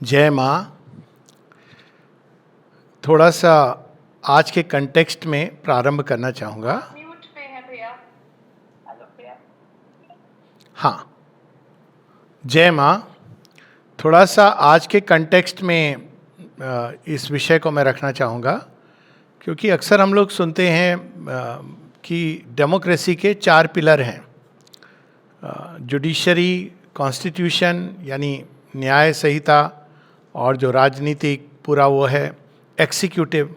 जय माँ। थोड़ा सा आज के कंटेक्स्ट में प्रारंभ करना चाहूँगा। म्यूट पे है भैया। हेलो भैया। हाँ, जय माँ। थोड़ा सा आज के कंटेक्स्ट में इस विषय को मैं रखना चाहूँगा, क्योंकि अक्सर हम लोग सुनते हैं कि डेमोक्रेसी के 4 पिलर हैं। जुडिशरी, कॉन्स्टिट्यूशन यानी न्याय संहिता, और जो राजनीतिक पूरा वो है एग्जीक्यूटिव,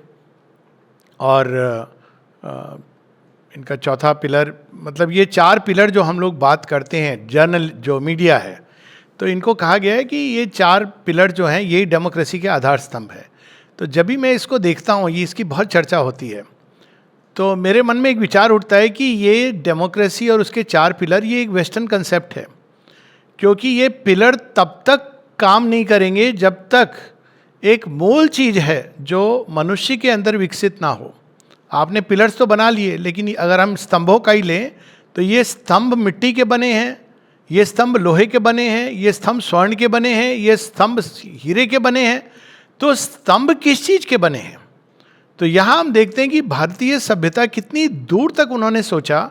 और इनका चौथा पिलर, मतलब ये 4 पिलर जो हम लोग बात करते हैं, जर्नल जो मीडिया है, तो इनको कहा गया है कि ये 4 पिलर जो हैं यही डेमोक्रेसी के आधार स्तंभ है। तो जब भी मैं इसको देखता हूँ, ये इसकी बहुत चर्चा होती है, तो मेरे मन में एक विचार उठता है कि ये डेमोक्रेसी और उसके 4 पिलर ये एक वेस्टर्न कंसेप्ट है, क्योंकि ये पिलर तब तक काम नहीं करेंगे जब तक एक मूल चीज है जो मनुष्य के अंदर विकसित ना हो। आपने पिलर्स तो बना लिए, लेकिन अगर हम स्तंभों का ही लें तो ये स्तंभ मिट्टी के बने हैं, ये स्तंभ लोहे के बने हैं, ये स्तंभ स्वर्ण के बने हैं, ये स्तंभ हीरे के बने हैं। तो स्तंभ किस चीज के बने हैं? तो यहाँ हम देखते हैं कि भारतीय सभ्यता कितनी दूर तक उन्होंने सोचा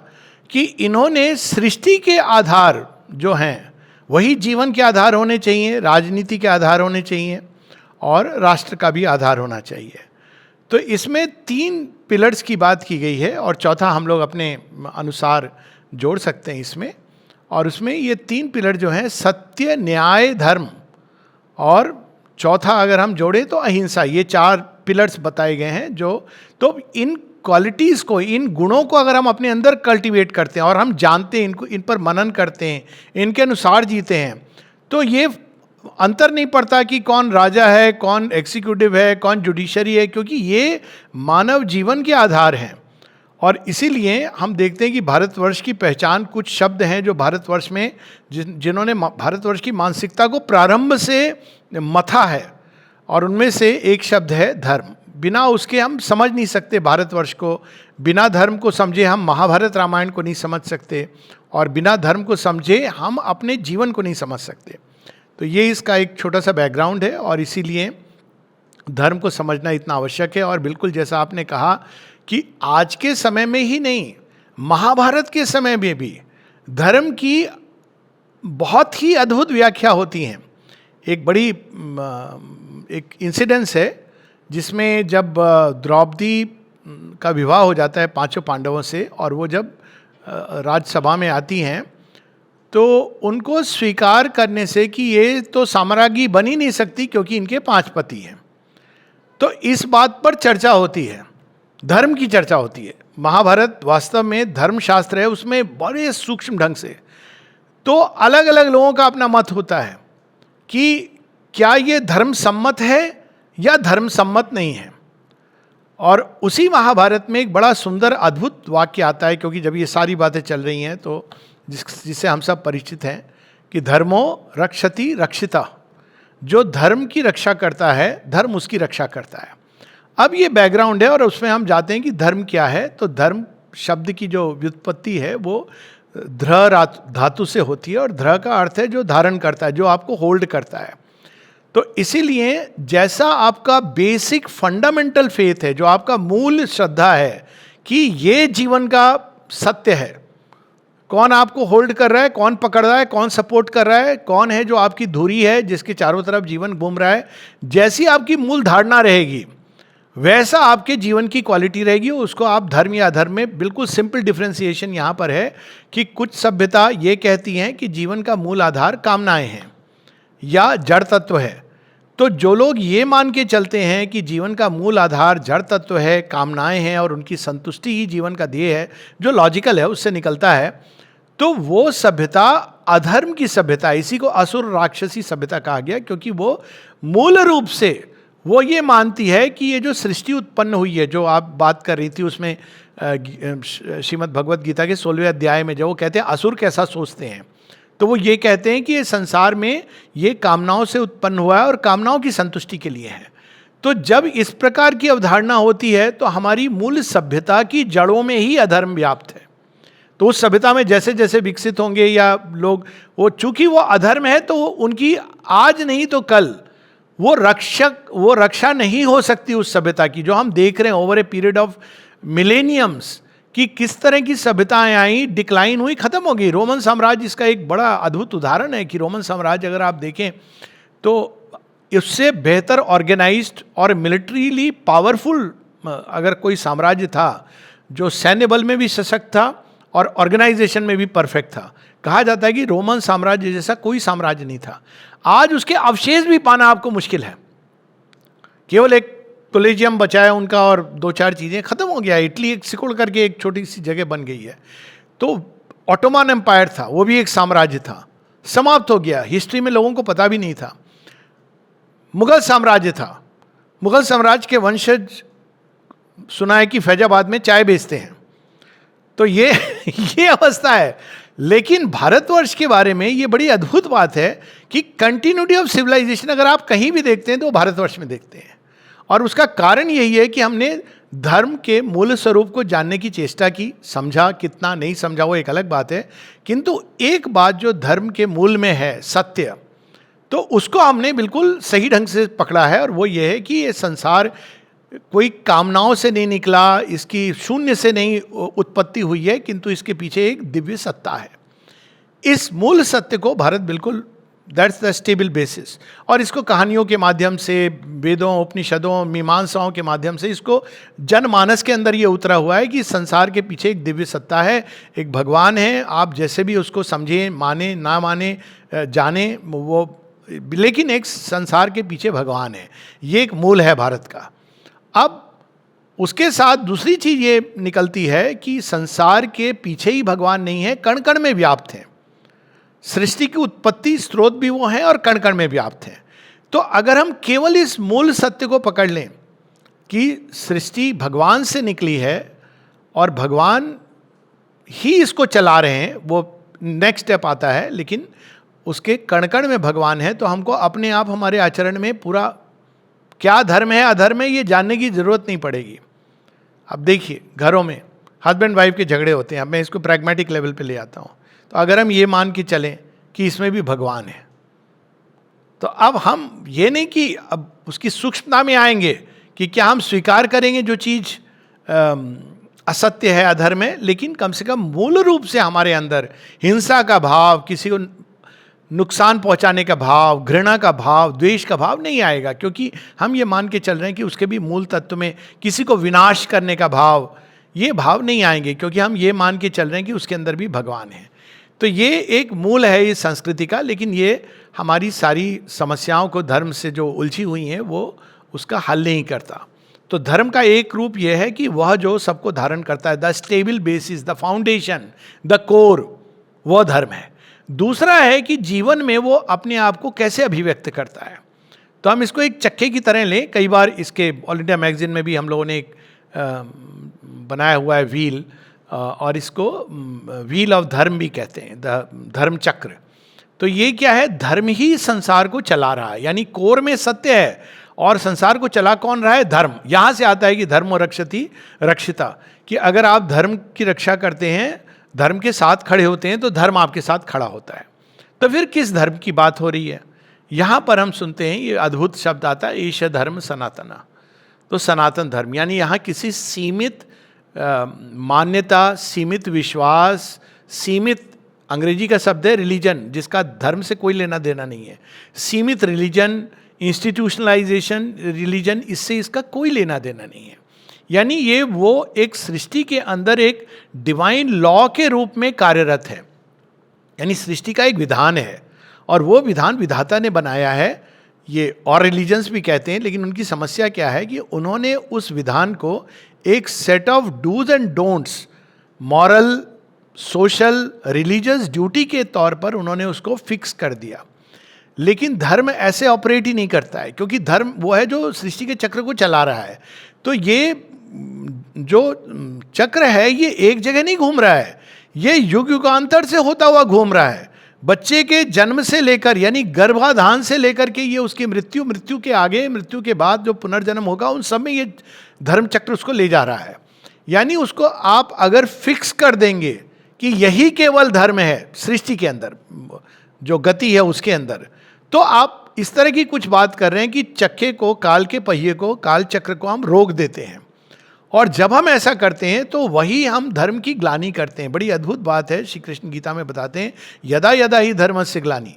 कि इन्होंने सृष्टि के आधार जो हैं वही जीवन के आधार होने चाहिए, राजनीति के आधार होने चाहिए, और राष्ट्र का भी आधार होना चाहिए। तो इसमें 3 पिलर्स की बात की गई है, और चौथा हम लोग अपने अनुसार जोड़ सकते हैं इसमें। और उसमें ये 3 पिलर जो हैं, सत्य, न्याय, धर्म, और चौथा अगर हम जोड़े तो अहिंसा। ये 4 पिलर्स बताए गए हैं जो, तो इन क्वालिटीज़ को, इन गुणों को अगर हम अपने अंदर कल्टीवेट करते हैं और हम जानते हैं इनको, इन पर मनन करते हैं, इनके अनुसार जीते हैं, तो ये अंतर नहीं पड़ता कि कौन राजा है, कौन एग्जीक्यूटिव है, कौन जुडिशरी है, क्योंकि ये मानव जीवन के आधार हैं। और इसीलिए हम देखते हैं कि भारतवर्ष की पहचान, कुछ शब्द हैं जो भारतवर्ष में जिन्होंने भारतवर्ष की मानसिकता को प्रारंभ से मथा है, और उनमें से एक शब्द है धर्म। बिना उसके हम समझ नहीं सकते भारतवर्ष को, बिना धर्म को समझे हम महाभारत रामायण को नहीं समझ सकते, और बिना धर्म को समझे हम अपने जीवन को नहीं समझ सकते। तो ये इसका एक छोटा सा बैकग्राउंड है, और इसीलिए धर्म को समझना इतना आवश्यक है। और बिल्कुल जैसा आपने कहा कि आज के समय में ही नहीं, महाभारत के समय में भी धर्म की बहुत ही अद्भुत व्याख्या होती हैं। एक बड़ी एक इंसिडेंस है जिसमें जब द्रौपदी का विवाह हो जाता है 5 पांडवों से, और वो जब राजसभा में आती हैं तो उनको स्वीकार करने से कि ये तो साम्राज्ञी बन ही नहीं सकती क्योंकि इनके 5 पति हैं, तो इस बात पर चर्चा होती है, धर्म की चर्चा होती है। महाभारत वास्तव में धर्मशास्त्र है, उसमें बड़े सूक्ष्म ढंग से तो अलग अलग लोगों का अपना मत होता है कि क्या ये धर्म सम्मत है या धर्म सम्मत नहीं है। और उसी महाभारत में एक बड़ा सुंदर अद्भुत वाक्य आता है, क्योंकि जब ये सारी बातें चल रही हैं तो जिससे हम सब परिचित हैं कि धर्मो रक्षति रक्षिता, जो धर्म की रक्षा करता है धर्म उसकी रक्षा करता है। अब ये बैकग्राउंड है, और उसमें हम जाते हैं कि धर्म क्या है। तो धर्म शब्द की जो व्युत्पत्ति है वो ध्र धातु से होती है, और ध्र का अर्थ है जो धारण करता है, जो आपको होल्ड करता है। तो इसीलिए जैसा आपका बेसिक फंडामेंटल फेथ है, जो आपका मूल श्रद्धा है कि ये जीवन का सत्य है, कौन आपको होल्ड कर रहा है, कौन पकड़ रहा है, कौन सपोर्ट कर रहा है, कौन है जो आपकी धुरी है जिसके चारों तरफ जीवन घूम रहा है, जैसी आपकी मूल धारणा रहेगी वैसा आपके जीवन की क्वालिटी रहेगी। उसको आप धर्म या अधर्म में, बिल्कुल सिंपल डिफरेंशिएशन यहाँ पर है कि कुछ सभ्यता ये कहती हैं कि जीवन का मूल आधार कामनाएं हैं या जड़ तत्व है। तो जो लोग ये मान के चलते हैं कि जीवन का मूल आधार जड़ तत्व है, कामनाएं हैं, और उनकी संतुष्टि ही जीवन का ध्येय है, जो लॉजिकल है उससे निकलता है, तो वो सभ्यता अधर्म की सभ्यता, इसी को असुर राक्षसी सभ्यता कहा गया, क्योंकि वो मूल रूप से वो ये मानती है कि ये जो सृष्टि उत्पन्न हुई है, जो आप बात कर रही थी उसमें श्रीमद् भगवद गीता के 16वें अध्याय में जब वो कहते हैं असुर कैसा सोचते हैं, तो वो ये कहते हैं कि ये संसार में ये कामनाओं से उत्पन्न हुआ है और कामनाओं की संतुष्टि के लिए है। तो जब इस प्रकार की अवधारणा होती है तो हमारी मूल सभ्यता की जड़ों में ही अधर्म व्याप्त है। तो उस सभ्यता में जैसे जैसे विकसित होंगे या लोग, वो चूंकि वो अधर्म है तो उनकी आज नहीं तो कल वो रक्षा नहीं हो सकती उस सभ्यता की, जो हम देख रहे हैं over a period of millenniums कि किस तरह की सभ्यताएं आई, डिक्लाइन हुई, खत्म हो गई। रोमन साम्राज्य इसका एक बड़ा अद्भुत उदाहरण है कि रोमन साम्राज्य अगर आप देखें तो उससे बेहतर ऑर्गेनाइज्ड और मिलिट्रीली पावरफुल अगर कोई साम्राज्य था, जो सैन्य बल में भी सशक्त था और ऑर्गेनाइजेशन में भी परफेक्ट था, कहा जाता है कि रोमन साम्राज्य जैसा कोई साम्राज्य नहीं था। आज उसके अवशेष भी पाना आपको मुश्किल है। केवल एक कोलेजियम बचा है उनका और दो चार चीज़ें, खत्म हो गया। इटली एक सिकुड़ करके एक छोटी सी जगह बन गई है। तो ऑटोमन एम्पायर था, वो भी एक साम्राज्य था, समाप्त हो गया, हिस्ट्री में लोगों को पता भी नहीं था। मुगल साम्राज्य था, मुगल साम्राज्य के वंशज सुना है कि फैजाबाद में चाय बेचते हैं। तो ये अवस्था है। लेकिन भारतवर्ष के बारे में ये बड़ी अद्भुत बात है कि कंटिन्यूटी ऑफ सिविलाइजेशन अगर आप कहीं भी देखते हैं तो भारतवर्ष में देखते हैं। और उसका कारण यही है कि हमने धर्म के मूल स्वरूप को जानने की चेष्टा की। समझा कितना नहीं समझा वो एक अलग बात है, किंतु एक बात जो धर्म के मूल में है, सत्य, तो उसको हमने बिल्कुल सही ढंग से पकड़ा है। और वो ये है कि ये संसार कोई कामनाओं से नहीं निकला, इसकी शून्य से नहीं उत्पत्ति हुई है, किंतु इसके पीछे एक दिव्य सत्ता है। इस मूल सत्य को भारत बिल्कुल, दैट्स द स्टेबल बेसिस। और इसको कहानियों के माध्यम से, वेदों, उपनिषदों, मीमांसाओं के माध्यम से इसको जनमानस के अंदर ये उतरा हुआ है कि संसार के पीछे एक दिव्य सत्ता है, एक भगवान है। आप जैसे भी उसको समझें, माने ना माने, जाने वो, लेकिन एक संसार के पीछे भगवान है। ये एक मूल है भारत का। अब उसके साथ दूसरी चीज ये निकलती है कि संसार के पीछे ही भगवान नहीं है, कण कण में व्याप्त है। सृष्टि की उत्पत्ति स्रोत भी वो है और कण कण में व्याप्त है। तो अगर हम केवल इस मूल सत्य को पकड़ लें कि सृष्टि भगवान से निकली है और भगवान ही इसको चला रहे हैं, वो नेक्स्ट स्टेप आता है, लेकिन उसके कण कण में भगवान है, तो हमको अपने आप हमारे आचरण में पूरा क्या धर्म है अधर्म है ये जानने की जरूरत नहीं पड़ेगी। अब देखिए, घरों में हस्बैंड वाइफ के झगड़े होते हैं। अब मैं इसको प्रैग्मेटिक लेवल पे ले आता हूँ। तो अगर हम ये मान के चलें कि इसमें भी भगवान है, तो अब हम ये नहीं कि अब उसकी सूक्ष्मता में आएंगे कि क्या हम स्वीकार करेंगे जो चीज़ असत्य है, अधर्म है, लेकिन कम से कम मूल रूप से हमारे अंदर हिंसा का भाव, किसी को नुकसान पहुंचाने का भाव, घृणा का भाव, द्वेष का भाव नहीं आएगा, क्योंकि हम ये मान के चल रहे हैं कि उसके भी मूल तत्व में किसी को विनाश करने का भाव, ये भाव नहीं आएंगे, क्योंकि हम ये मान के चल रहे हैं कि उसके अंदर भी भगवान है। तो ये एक मूल है इस संस्कृति का, लेकिन ये हमारी सारी समस्याओं को, धर्म से जो उलझी हुई हैं, वो उसका हल नहीं करता। तो धर्म का एक रूप यह है कि वह जो सबको धारण करता है, the stable basis, the foundation, the core, वह धर्म है। दूसरा है कि जीवन में वो अपने आप को कैसे अभिव्यक्त करता है। तो हम इसको एक चक्के की तरह लें। कई बार इसके ऑल इंडिया मैगजीन में भी हम लोगों ने एक बनाया हुआ है व्हील, और इसको व्हील ऑफ धर्म भी कहते हैं, धर्म चक्र। तो ये क्या है? धर्म ही संसार को चला रहा है, यानी कोर में सत्य है और संसार को चला कौन रहा है? धर्म। यहाँ से आता है कि धर्म रक्षति रक्षिता, कि अगर आप धर्म की रक्षा करते हैं, धर्म के साथ खड़े होते हैं, तो धर्म आपके साथ खड़ा होता है। तो फिर किस धर्म की बात हो रही है? यहाँ पर हम सुनते हैं ये अद्भुत शब्द आता है, ईश धर्म सनातना। तो सनातन धर्म, यानी यहाँ किसी सीमित मान्यता, सीमित विश्वास, सीमित, अंग्रेजी का शब्द है रिलीजन, जिसका धर्म से कोई लेना देना नहीं है। सीमित रिलीजन, इंस्टीट्यूशनलाइजेशन रिलीजन, इससे इसका कोई लेना देना नहीं है। यानी ये वो एक सृष्टि के अंदर एक डिवाइन लॉ के रूप में कार्यरत है, यानी सृष्टि का एक विधान है, और वो विधान विधाता ने बनाया है। ये और रिलीजन्स भी कहते हैं, लेकिन उनकी समस्या क्या है कि उन्होंने उस विधान को एक set of dos and don'ts, moral, social, religious duty के तौर पर उन्होंने उसको फिक्स कर दिया। लेकिन धर्म ऐसे ऑपरेट ही नहीं करता है, क्योंकि धर्म वो है जो सृष्टि के चक्र को चला रहा है। तो ये जो चक्र है, ये एक जगह नहीं घूम रहा है, ये युग युगांतर से होता हुआ घूम रहा है। बच्चे के जन्म से लेकर, यानी गर्भाधान से लेकर के ये उसकी मृत्यु, मृत्यु के आगे, मृत्यु के बाद जो पुनर्जन्म होगा, उन सब में ये धर्म चक्र उसको ले जा रहा है। यानी उसको आप अगर फिक्स कर देंगे कि यही केवल धर्म है सृष्टि के अंदर, जो गति है उसके अंदर, तो आप इस तरह की कुछ बात कर रहे हैं कि चक्के को, काल के पहिए को, काल चक्र को हम रोक देते हैं, और जब हम ऐसा करते हैं तो वही हम धर्म की ग्लानि करते हैं। बड़ी अद्भुत बात है, श्री कृष्ण गीता में बताते हैं, यदा यदा ही धर्मस्य ग्लानि।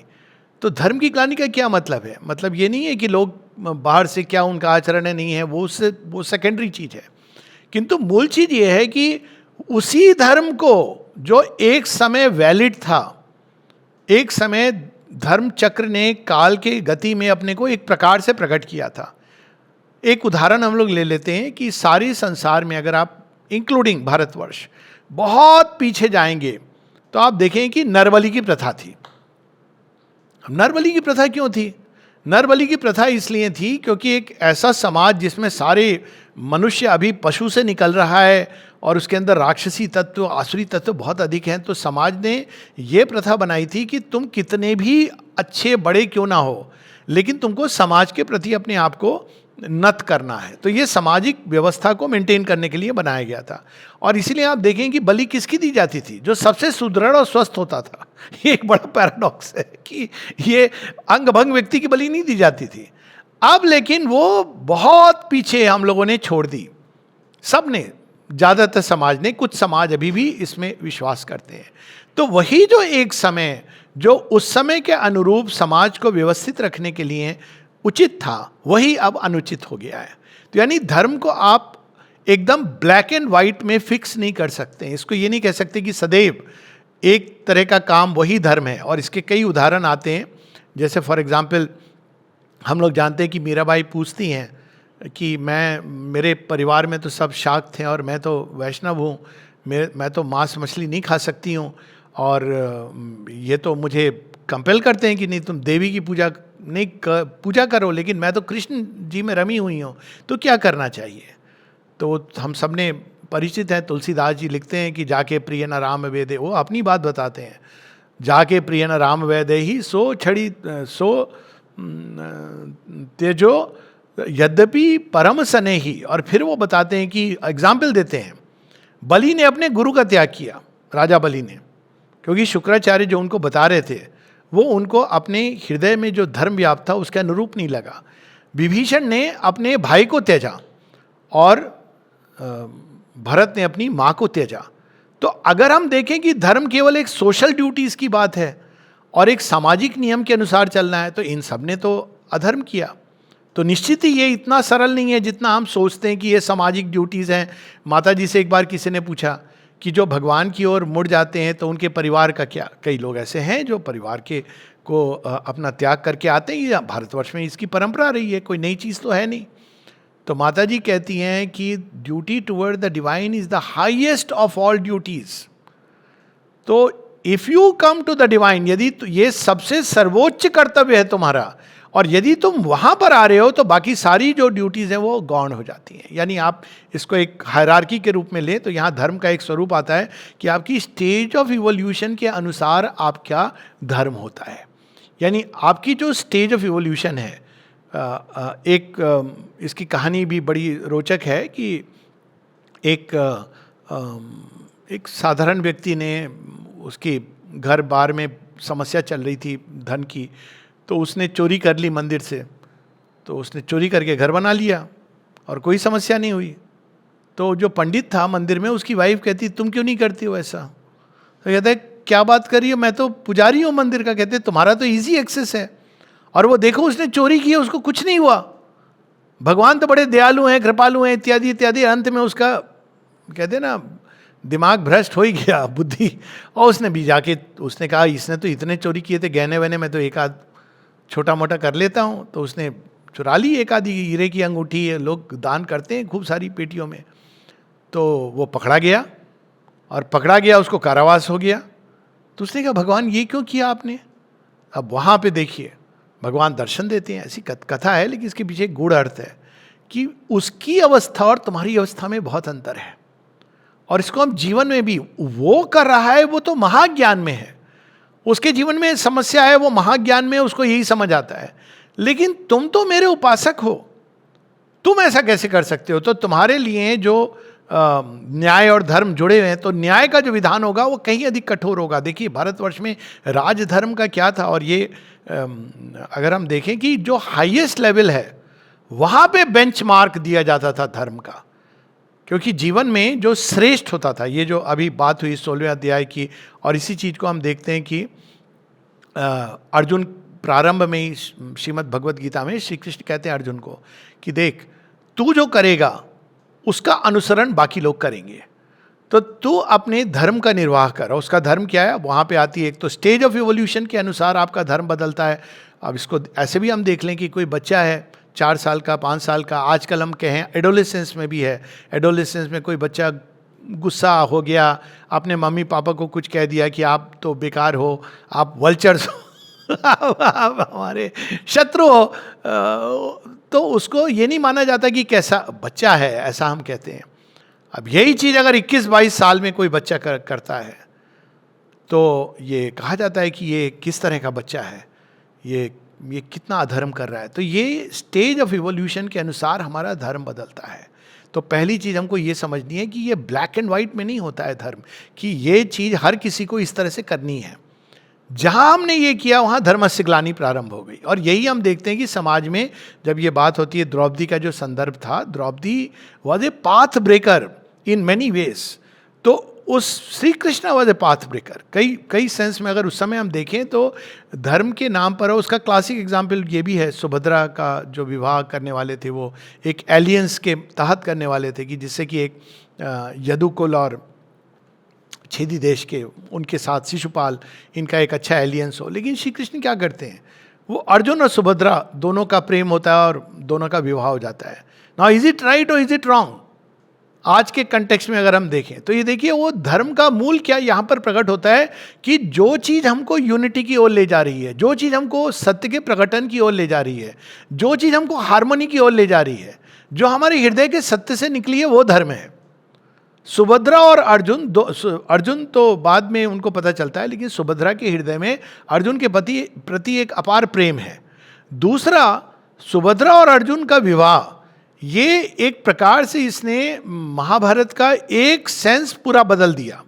तो धर्म की ग्लानि का क्या मतलब है? मतलब ये नहीं है कि लोग बाहर से क्या उनका आचरण है, नहीं है, वो सेकेंडरी चीज है, किंतु मूल चीज ये है कि उसी धर्म को जो एक समय वैलिड था, एक समय धर्म चक्र ने काल के गति में अपने को एक प्रकार से प्रकट किया था। एक उदाहरण हम लोग ले लेते हैं कि सारे संसार में अगर आप इंक्लूडिंग भारतवर्ष बहुत पीछे जाएंगे तो आप देखें कि नरबलि की प्रथा थी। नरबलि की प्रथा क्यों थी? नरबलि की प्रथा इसलिए थी क्योंकि एक ऐसा समाज जिसमें सारे मनुष्य अभी पशु से निकल रहा है और उसके अंदर राक्षसी तत्व, आसुरी तत्व बहुत अधिक हैं, तो समाज ने ये प्रथा बनाई थी कि तुम कितने भी अच्छे बड़े क्यों ना हो, लेकिन तुमको समाज के प्रति अपने आप को नत करना है। तो ये सामाजिक व्यवस्था को मेंटेन करने के लिए बनाया गया था। और इसीलिए आप देखें कि बलि किसकी दी जाती थी? जो सबसे सुदृढ़ और स्वस्थ होता था। ये एक बड़ा पैराडॉक्स है कि ये अंग भंग व्यक्ति की बलि नहीं दी जाती थी। अब लेकिन वो बहुत पीछे हम लोगों ने छोड़ दी, सबने, ज़्यादातर समाज ने, कुछ समाज अभी भी इसमें विश्वास करते हैं। तो वही जो एक समय, जो उस समय के अनुरूप समाज को व्यवस्थित रखने के लिए उचित था, वही अब अनुचित हो गया है। तो यानी धर्म को आप एकदम ब्लैक एंड वाइट में फिक्स नहीं कर सकते। इसको ये नहीं कह सकते कि सदैव एक तरह का काम वही धर्म है। और इसके कई उदाहरण आते हैं, जैसे फॉर एग्जाम्पल हम लोग जानते हैं कि मीराबाई पूछती हैं कि मेरे परिवार में तो सब शाक्त थे और मैं तो वैष्णव हूँ, मैं तो मांस मछली नहीं खा सकती हूँ, और ये तो मुझे कंपेल करते हैं कि नहीं तुम देवी की पूजा करो, लेकिन मैं तो कृष्ण जी में रमी हुई हूँ, तो क्या करना चाहिए? तो हम सब ने परिचित हैं, तुलसीदास जी लिखते हैं कि जाके प्रिय न राम वेदे, वो अपनी बात बताते हैं, जाके प्रिय न राम वेदे ही सो छड़ी सो तेजो यद्यपि परम सने ही। और फिर वो बताते हैं कि एग्जाम्पल देते हैं, बलि ने अपने गुरु का त्याग किया, राजा बलि ने, क्योंकि शुक्राचार्य जो उनको बता रहे थे वो उनको अपने हृदय में जो धर्म व्याप्त था उसके अनुरूप नहीं लगा। विभीषण ने अपने भाई को त्याजा और भरत ने अपनी माँ को त्याजा। तो अगर हम देखें कि धर्म केवल एक सोशल ड्यूटीज की बात है और एक सामाजिक नियम के अनुसार चलना है, तो इन सब ने तो अधर्म किया। तो निश्चित ही ये इतना सरल नहीं है जितना हम सोचते हैं कि ये सामाजिक ड्यूटीज़ हैं। माता जी से एक बार किसी ने पूछा कि जो भगवान की ओर मुड़ जाते हैं तो उनके परिवार का क्या? कई लोग ऐसे हैं जो परिवार को अपना त्याग करके आते हैं। भारतवर्ष में इसकी परंपरा रही है, कोई नई चीज़ तो है नहीं। तो माता जी कहती हैं कि duty toward the divine is the highest of all duties. तो if you come to the divine, यदि ये सबसे सर्वोच्च कर्तव्य है तुम्हारा, और यदि तुम वहां पर आ रहे हो तो बाकी सारी जो ड्यूटीज हैं वो गौण हो जाती हैं। यानी आप इसको एक हायरार्की के रूप में लें तो यहाँ धर्म का एक स्वरूप आता है कि आपकी स्टेज ऑफ इवोल्यूशन के अनुसार आपका धर्म होता है। यानी आपकी जो स्टेज ऑफ इवोल्यूशन है, इसकी कहानी भी बड़ी रोचक है कि एक साधारण व्यक्ति ने, उसके घर बार में समस्या चल रही थी धन की, तो उसने चोरी कर ली मंदिर से। तो उसने चोरी करके घर बना लिया और कोई समस्या नहीं हुई। तो जो पंडित था मंदिर में, उसकी वाइफ कहती तुम क्यों नहीं करती हो ऐसा? तो कहता है क्या बात कर रही हो, मैं तो पुजारी हूँ मंदिर का। कहते तुम्हारा तो ईजी एक्सेस है, और वो देखो उसने चोरी की है, उसको कुछ नहीं हुआ, भगवान तो बड़े दयालु हैं, कृपालु हैं, इत्यादि इत्यादि। अंत में उसका कहते ना दिमाग भ्रष्ट हो ही गया, बुद्धि। और उसने भी जाके उसने कहा इसने तो इतने चोरी किए थे गहने वहने, में तो एक आध छोटा मोटा कर लेता हूँ। तो उसने चुरा ली एक आधी हीरे की अंगूठी, लोग दान करते हैं खूब सारी पेटियों में। तो वो पकड़ा गया, और पकड़ा गया उसको कारावास हो गया। तो उसने कहा भगवान ये क्यों किया आपने? अब वहाँ पे देखिए भगवान दर्शन देते हैं, ऐसी कथा है, लेकिन इसके पीछे एक गूढ़ अर्थ है कि उसकी अवस्था और तुम्हारी अवस्था में बहुत अंतर है। और इसको हम जीवन में भी, वो कर रहा है वो तो महाज्ञान में है, उसके जीवन में समस्या है, वो महाज्ञान में उसको यही समझ आता है। लेकिन तुम तो मेरे उपासक हो, तुम ऐसा कैसे कर सकते हो? तो तुम्हारे लिए जो न्याय और धर्म जुड़े हुए हैं, तो न्याय का जो विधान होगा वो कहीं अधिक कठोर होगा। देखिए भारतवर्ष में राजधर्म का क्या था, और ये अगर हम देखें कि जो हाईएस्ट लेवल है वहाँ पे बेंचमार्क दिया जाता था धर्म का, क्योंकि जीवन में जो श्रेष्ठ होता था, ये जो अभी बात हुई 16वें अध्याय की, और इसी चीज़ को हम देखते हैं कि अर्जुन प्रारंभ में ही श्रीमद् भगवद गीता में श्री कृष्ण कहते हैं अर्जुन को कि देख, तू जो करेगा उसका अनुसरण बाकी लोग करेंगे, तो तू अपने धर्म का निर्वाह कर। और उसका धर्म क्या है, वहाँ पे आती है एक तो स्टेज ऑफ इवोल्यूशन के अनुसार आपका धर्म बदलता है। अब इसको ऐसे भी हम देख लें कि कोई बच्चा है 4 साल का, 5 साल का, आजकल हम कहें एडोलेसेंस में भी है, एडोलेसेंस में कोई बच्चा गुस्सा हो गया, अपने मम्मी पापा को कुछ कह दिया कि आप तो बेकार हो, आप वल्चर्स हो, आप हमारे शत्रु हो, तो उसको ये नहीं माना जाता कि कैसा बच्चा है, ऐसा हम कहते हैं। अब यही चीज़ अगर 21-22 साल में कोई बच्चा करता है तो ये कहा जाता है कि ये किस तरह का बच्चा है, ये कितना अधर्म कर रहा है। तो ये स्टेज ऑफ इवोल्यूशन के अनुसार हमारा धर्म बदलता है। तो पहली चीज़ हमको ये समझनी है कि ये ब्लैक एंड वाइट में नहीं होता है धर्म, कि ये चीज़ हर किसी को इस तरह से करनी है। जहाँ हमने ये किया वहाँ धर्मस्य ग्लानि प्रारंभ हो गई। और यही हम देखते हैं कि समाज में जब ये बात होती है, द्रौपदी का जो संदर्भ था, Draupadi was a path breaker in many ways. तो उस Shri Krishna was a path breaker कई सेंस में। अगर उस समय हम देखें तो धर्म के नाम पर, उसका क्लासिक एग्जाम्पल ये भी है, सुभद्रा का जो विवाह करने वाले थे वो एक एलियंस के तहत करने वाले थे, कि जिससे कि एक यदुकुल और छेदी देश के, उनके साथ शिशुपाल, इनका एक अच्छा एलियंस हो। लेकिन श्री कृष्ण क्या करते हैं, वो अर्जुन और सुभद्रा दोनों का प्रेम होता है और दोनों का विवाह हो जाता है। नाउ इज इट राइट और इज इट रॉन्ग? आज के कंटेक्स्ट में अगर हम देखें तो ये देखिए, वो धर्म का मूल क्या यहाँ पर प्रकट होता है कि जो चीज़ हमको यूनिटी की ओर ले जा रही है, जो चीज़ हमको सत्य के प्रकटन की ओर ले जा रही है, जो चीज़ हमको हार्मनी की ओर ले जा रही है, जो हमारे हृदय के सत्य से निकली है, वो धर्म है। सुभद्रा और अर्जुन अर्जुन तो बाद में उनको पता चलता है, लेकिन सुभद्रा के हृदय में अर्जुन के प्रति एक अपार प्रेम है। दूसरा, सुभद्रा और अर्जुन का विवाह, ये एक प्रकार से इसने महाभारत का एक सेंस पूरा बदल दिया।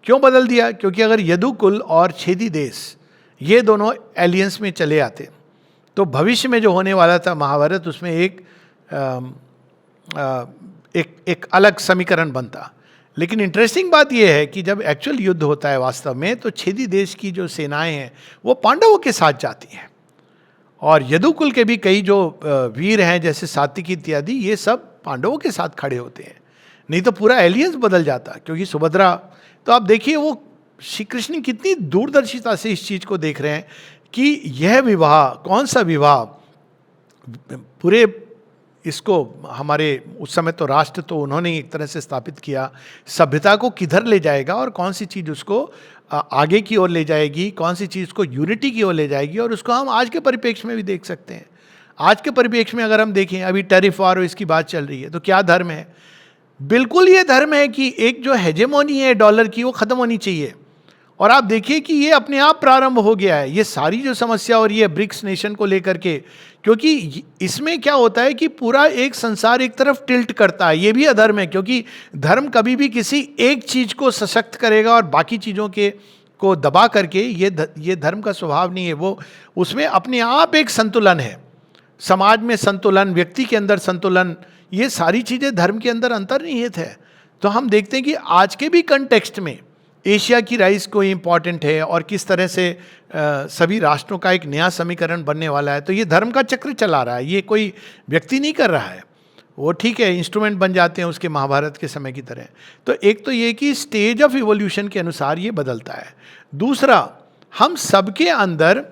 क्यों बदल दिया? क्योंकि अगर यदुकुल और छेदी देश ये दोनों एलियंस में चले आते तो भविष्य में जो होने वाला था महाभारत, उसमें एक अलग समीकरण बनता। लेकिन इंटरेस्टिंग बात यह है कि जब एक्चुअल युद्ध होता है वास्तव में, तो छेदी देश की जो सेनाएं हैं वो पांडवों के साथ जाती हैं, और यदुकुल के भी कई जो वीर हैं जैसे सात्विकी इत्यादि, ये सब पांडवों के साथ खड़े होते हैं। नहीं तो पूरा एलियंस बदल जाता, क्योंकि सुभद्रा, तो आप देखिए वो श्री कृष्ण कितनी दूरदर्शिता से इस चीज़ को देख रहे हैं कि यह विवाह, कौन सा विवाह, पूरे इसको हमारे उस समय तो राष्ट्र तो उन्होंने एक तरह से स्थापित किया, सभ्यता को किधर ले जाएगा और कौन सी चीज़ उसको आगे की ओर ले जाएगी, कौन सी चीज़ को यूनिटी की ओर ले जाएगी। और उसको हम आज के परिप्रेक्ष्य में भी देख सकते हैं। आज के परिप्रेक्ष्य में अगर हम देखें, अभी टैरिफ वॉर इसकी बात चल रही है, तो क्या धर्म है? बिल्कुल ये धर्म है कि एक जो हेजेमोनी है डॉलर की, वो ख़त्म होनी चाहिए। और आप देखिए कि ये अपने आप प्रारंभ हो गया है, ये सारी जो समस्या हो रही है ब्रिक्स नेशन को लेकर के, क्योंकि इसमें क्या होता है कि पूरा एक संसार एक तरफ टिल्ट करता है। ये भी अधर्म है, क्योंकि धर्म कभी भी किसी एक चीज़ को सशक्त करेगा और बाकी चीज़ों को दबा करके, ये धर्म का स्वभाव नहीं है। वो उसमें अपने आप एक संतुलन है, समाज में संतुलन, व्यक्ति के अंदर संतुलन, ये सारी चीज़ें धर्म के अंदर अंतर्निहित है। तो हम देखते हैं कि आज के भी कंटेक्स्ट में एशिया की राइज को इम्पॉर्टेंट है, और किस तरह से सभी राष्ट्रों का एक नया समीकरण बनने वाला है। तो ये धर्म का चक्र चला रहा है, ये कोई व्यक्ति नहीं कर रहा है। वो ठीक है, इंस्ट्रूमेंट बन जाते हैं उसके महाभारत के समय की तरह। तो एक तो ये कि स्टेज ऑफ इवोल्यूशन के अनुसार ये बदलता है। दूसरा, हम सबके अंदर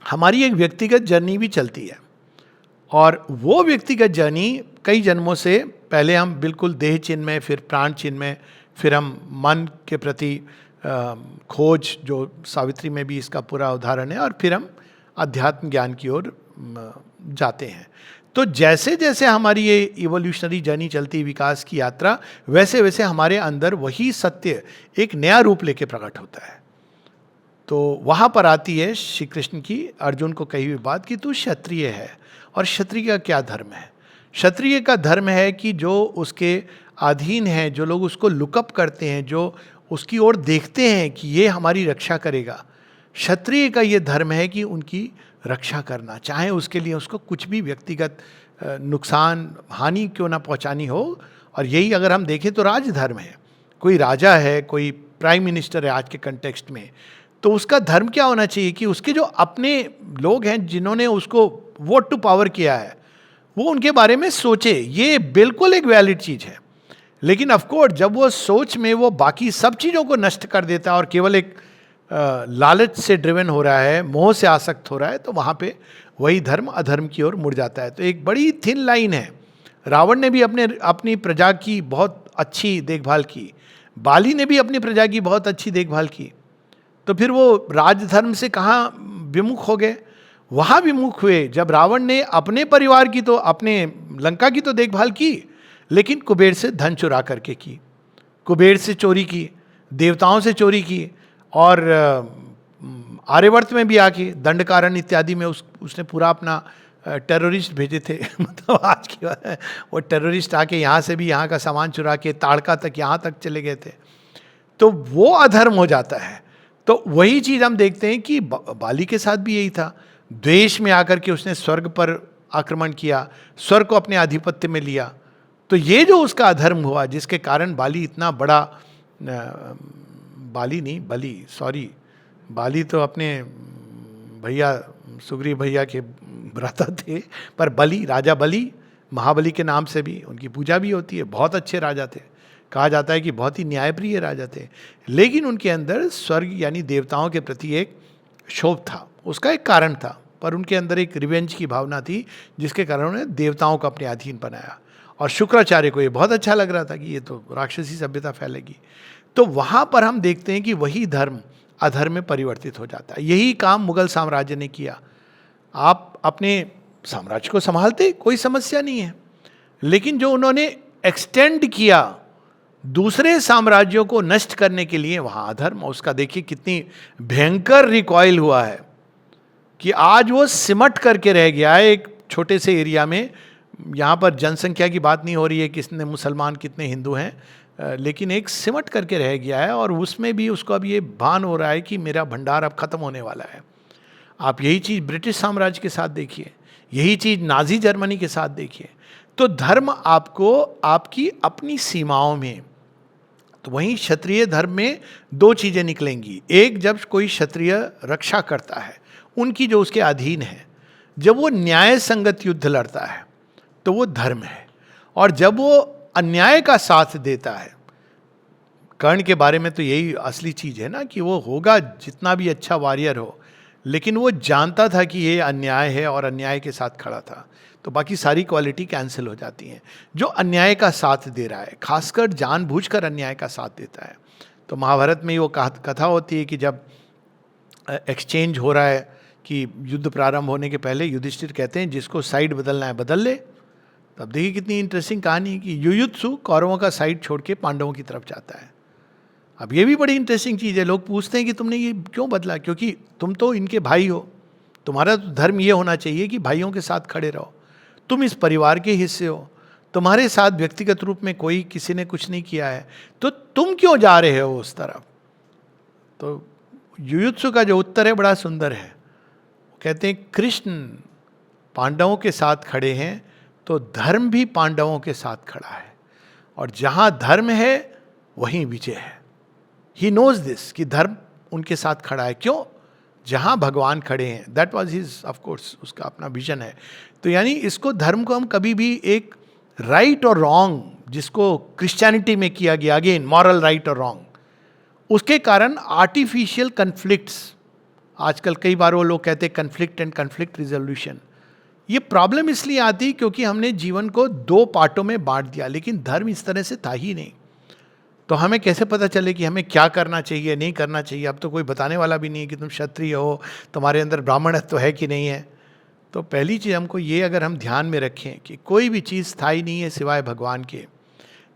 हमारी एक व्यक्तिगत जर्नी भी चलती है, और वो व्यक्तिगत जर्नी कई जन्मों से, पहले हम बिल्कुल देह चिन्ह में, फिर प्राण चिन्ह में, फिर हम मन के प्रति खोज, जो सावित्री में भी इसका पूरा उदाहरण है, और फिर हम अध्यात्म ज्ञान की ओर जाते हैं। तो जैसे जैसे हमारी ये इवोल्यूशनरी जर्नी चलती, विकास की यात्रा, वैसे वैसे हमारे अंदर वही सत्य एक नया रूप लेके प्रकट होता है। तो वहाँ पर आती है श्री कृष्ण की अर्जुन को कही हुई बात कि तू क्षत्रिय है। और क्षत्रिय का क्या धर्म है? क्षत्रिय का धर्म है कि जो उसके अधीन हैं, जो लोग उसको लुकअप करते हैं, जो उसकी ओर देखते हैं कि ये हमारी रक्षा करेगा, क्षत्रिय का ये धर्म है कि उनकी रक्षा करना, चाहे उसके लिए उसको कुछ भी व्यक्तिगत नुकसान हानि क्यों ना पहुंचानी हो। और यही अगर हम देखें तो राजधर्म है। कोई राजा है, कोई प्राइम मिनिस्टर है आज के कंटेक्स्ट में, तो उसका धर्म क्या होना चाहिए कि उसके जो अपने लोग हैं जिन्होंने उसको वोट टू पावर किया है, वो उनके बारे में सोचे। ये बिल्कुल एक वैलिड चीज़ है। लेकिन ऑफ कोर्स जब वो सोच में वो बाकी सब चीज़ों को नष्ट कर देता है और केवल एक लालच से ड्रिवन हो रहा है, मोह से आसक्त हो रहा है, तो वहाँ पे वही धर्म अधर्म की ओर मुड़ जाता है। तो एक बड़ी थिन लाइन है। रावण ने भी अपनी प्रजा की बहुत अच्छी देखभाल की, बाली ने भी अपनी प्रजा की बहुत अच्छी देखभाल की, तो फिर वो राजधर्म से कहाँ विमुख हो गए? वहाँ विमुख हुए जब रावण ने अपने परिवार की तो, अपने लंका की तो देखभाल की, लेकिन कुबेर से धन चुरा करके की, कुबेर से चोरी की, देवताओं से चोरी की, और आर्यवर्त में भी आके दंडकारण्य इत्यादि में उसने पूरा अपना टेररिस्ट भेजे थे मतलब आज की बात है, वो टेररिस्ट आके यहाँ से भी यहाँ का सामान चुरा के ताड़का तक यहाँ तक चले गए थे। तो वो अधर्म हो जाता है। तो वही चीज़ हम देखते हैं कि बाली के साथ भी यही था। द्वेष में आकर के उसने स्वर्ग पर आक्रमण किया, स्वर्ग को अपने आधिपत्य में लिया। तो ये जो उसका अधर्म हुआ, जिसके कारण बाली इतना बड़ा, बाली तो अपने भैया सुग्रीव भैया के भ्राता थे, पर बलि, राजा बलि, महाबली के नाम से भी उनकी पूजा भी होती है। बहुत अच्छे राजा थे, कहा जाता है कि बहुत ही न्यायप्रिय राजा थे। लेकिन उनके अंदर स्वर्ग यानी देवताओं के प्रति एक क्षोभ था, उसका एक कारण था, पर उनके अंदर एक रिवेंज की भावना थी, जिसके कारण उन्होंने देवताओं को अपने अधीन बनाया। और शुक्राचार्य को ये बहुत अच्छा लग रहा था कि ये तो राक्षसी सभ्यता फैलेगी। तो वहाँ पर हम देखते हैं कि वही धर्म अधर्म में परिवर्तित हो जाता है। यही काम मुगल साम्राज्य ने किया। आप अपने साम्राज्य को संभालते, कोई समस्या नहीं है, लेकिन जो उन्होंने एक्सटेंड किया दूसरे साम्राज्यों को नष्ट करने के लिए, वहाँ अधर्म, उसका देखिए कितनी भयंकर रिकॉइल हुआ है कि आज वो सिमट करके रह गया है एक छोटे से एरिया में। यहाँ पर जनसंख्या की बात नहीं हो रही है, कितने मुसलमान कितने हिंदू हैं, लेकिन एक सिमट करके रह गया है। और उसमें भी उसको अब ये भान हो रहा है कि मेरा भंडार अब खत्म होने वाला है। आप यही चीज़ ब्रिटिश साम्राज्य के साथ देखिए, यही चीज़ नाजी जर्मनी के साथ देखिए। तो धर्म आपको आपकी अपनी सीमाओं में, तो वहीं क्षत्रिय धर्म में दो चीज़ें निकलेंगी। एक, जब कोई क्षत्रिय रक्षा करता है उनकी जो उसके अधीन है, जब वो न्याय संगत युद्ध लड़ता है तो वो धर्म है। और जब वो अन्याय का साथ देता है, कर्ण के बारे में तो यही असली चीज़ है ना, कि वो होगा जितना भी अच्छा वॉरियर हो, लेकिन वो जानता था कि ये अन्याय है और अन्याय के साथ खड़ा था, तो बाकी सारी क्वालिटी कैंसिल हो जाती हैं। जो अन्याय का साथ दे रहा है, खासकर जानबूझकर अन्याय का साथ देता है। तो महाभारत में वो कथा होती है कि जब एक्सचेंज हो रहा है, कि युद्ध प्रारंभ होने के पहले युधिष्ठिर कहते हैं जिसको साइड बदलना है बदल ले। तब देखिए कितनी इंटरेस्टिंग कहानी है कि युयुत्सु कौरवों का साइड छोड़ के पांडवों की तरफ जाता है। अब ये भी बड़ी इंटरेस्टिंग चीज़ है। लोग पूछते हैं कि तुमने ये क्यों बदला, क्योंकि तुम तो इनके भाई हो, तुम्हारा तो धर्म ये होना चाहिए कि भाइयों के साथ खड़े रहो, तुम इस परिवार के हिस्से हो, तुम्हारे साथ व्यक्तिगत रूप में कोई किसी ने कुछ नहीं किया है, तो तुम क्यों जा रहे हो उस तरफ। तो युयुत्सु का जो उत्तर है बड़ा सुंदर है। कहते हैं कृष्ण पांडवों के साथ खड़े हैं तो धर्म भी पांडवों के साथ खड़ा है, और जहां धर्म है वहीं विजय है। ही नोज दिस कि धर्म उनके साथ खड़ा है। क्यों? जहां भगवान खड़े हैं, that was his, of course उसका अपना विजन है। तो यानी इसको, धर्म को हम कभी भी एक राइट और रॉन्ग, जिसको क्रिश्चियनिटी में किया गया, अगेन मॉरल राइट और रॉन्ग, उसके कारण आर्टिफिशियल कन्फ्लिक्ट्स, आजकल कई बार वो लोग कहते हैं कन्फ्लिक्ट एंड कन्फ्लिक्ट रिजोल्यूशन, ये प्रॉब्लम इसलिए आती क्योंकि हमने जीवन को दो पार्टों में बांट दिया, लेकिन धर्म इस तरह से था ही नहीं। तो हमें कैसे पता चले कि हमें क्या करना चाहिए नहीं करना चाहिए। अब तो कोई बताने वाला भी नहीं है कि तुम क्षत्रिय हो, तुम्हारे अंदर ब्राह्मणत्व है कि नहीं है। तो पहली चीज़ हमको ये, अगर हम ध्यान में रखें कि कोई भी चीज़ स्थायी नहीं है सिवाय भगवान के,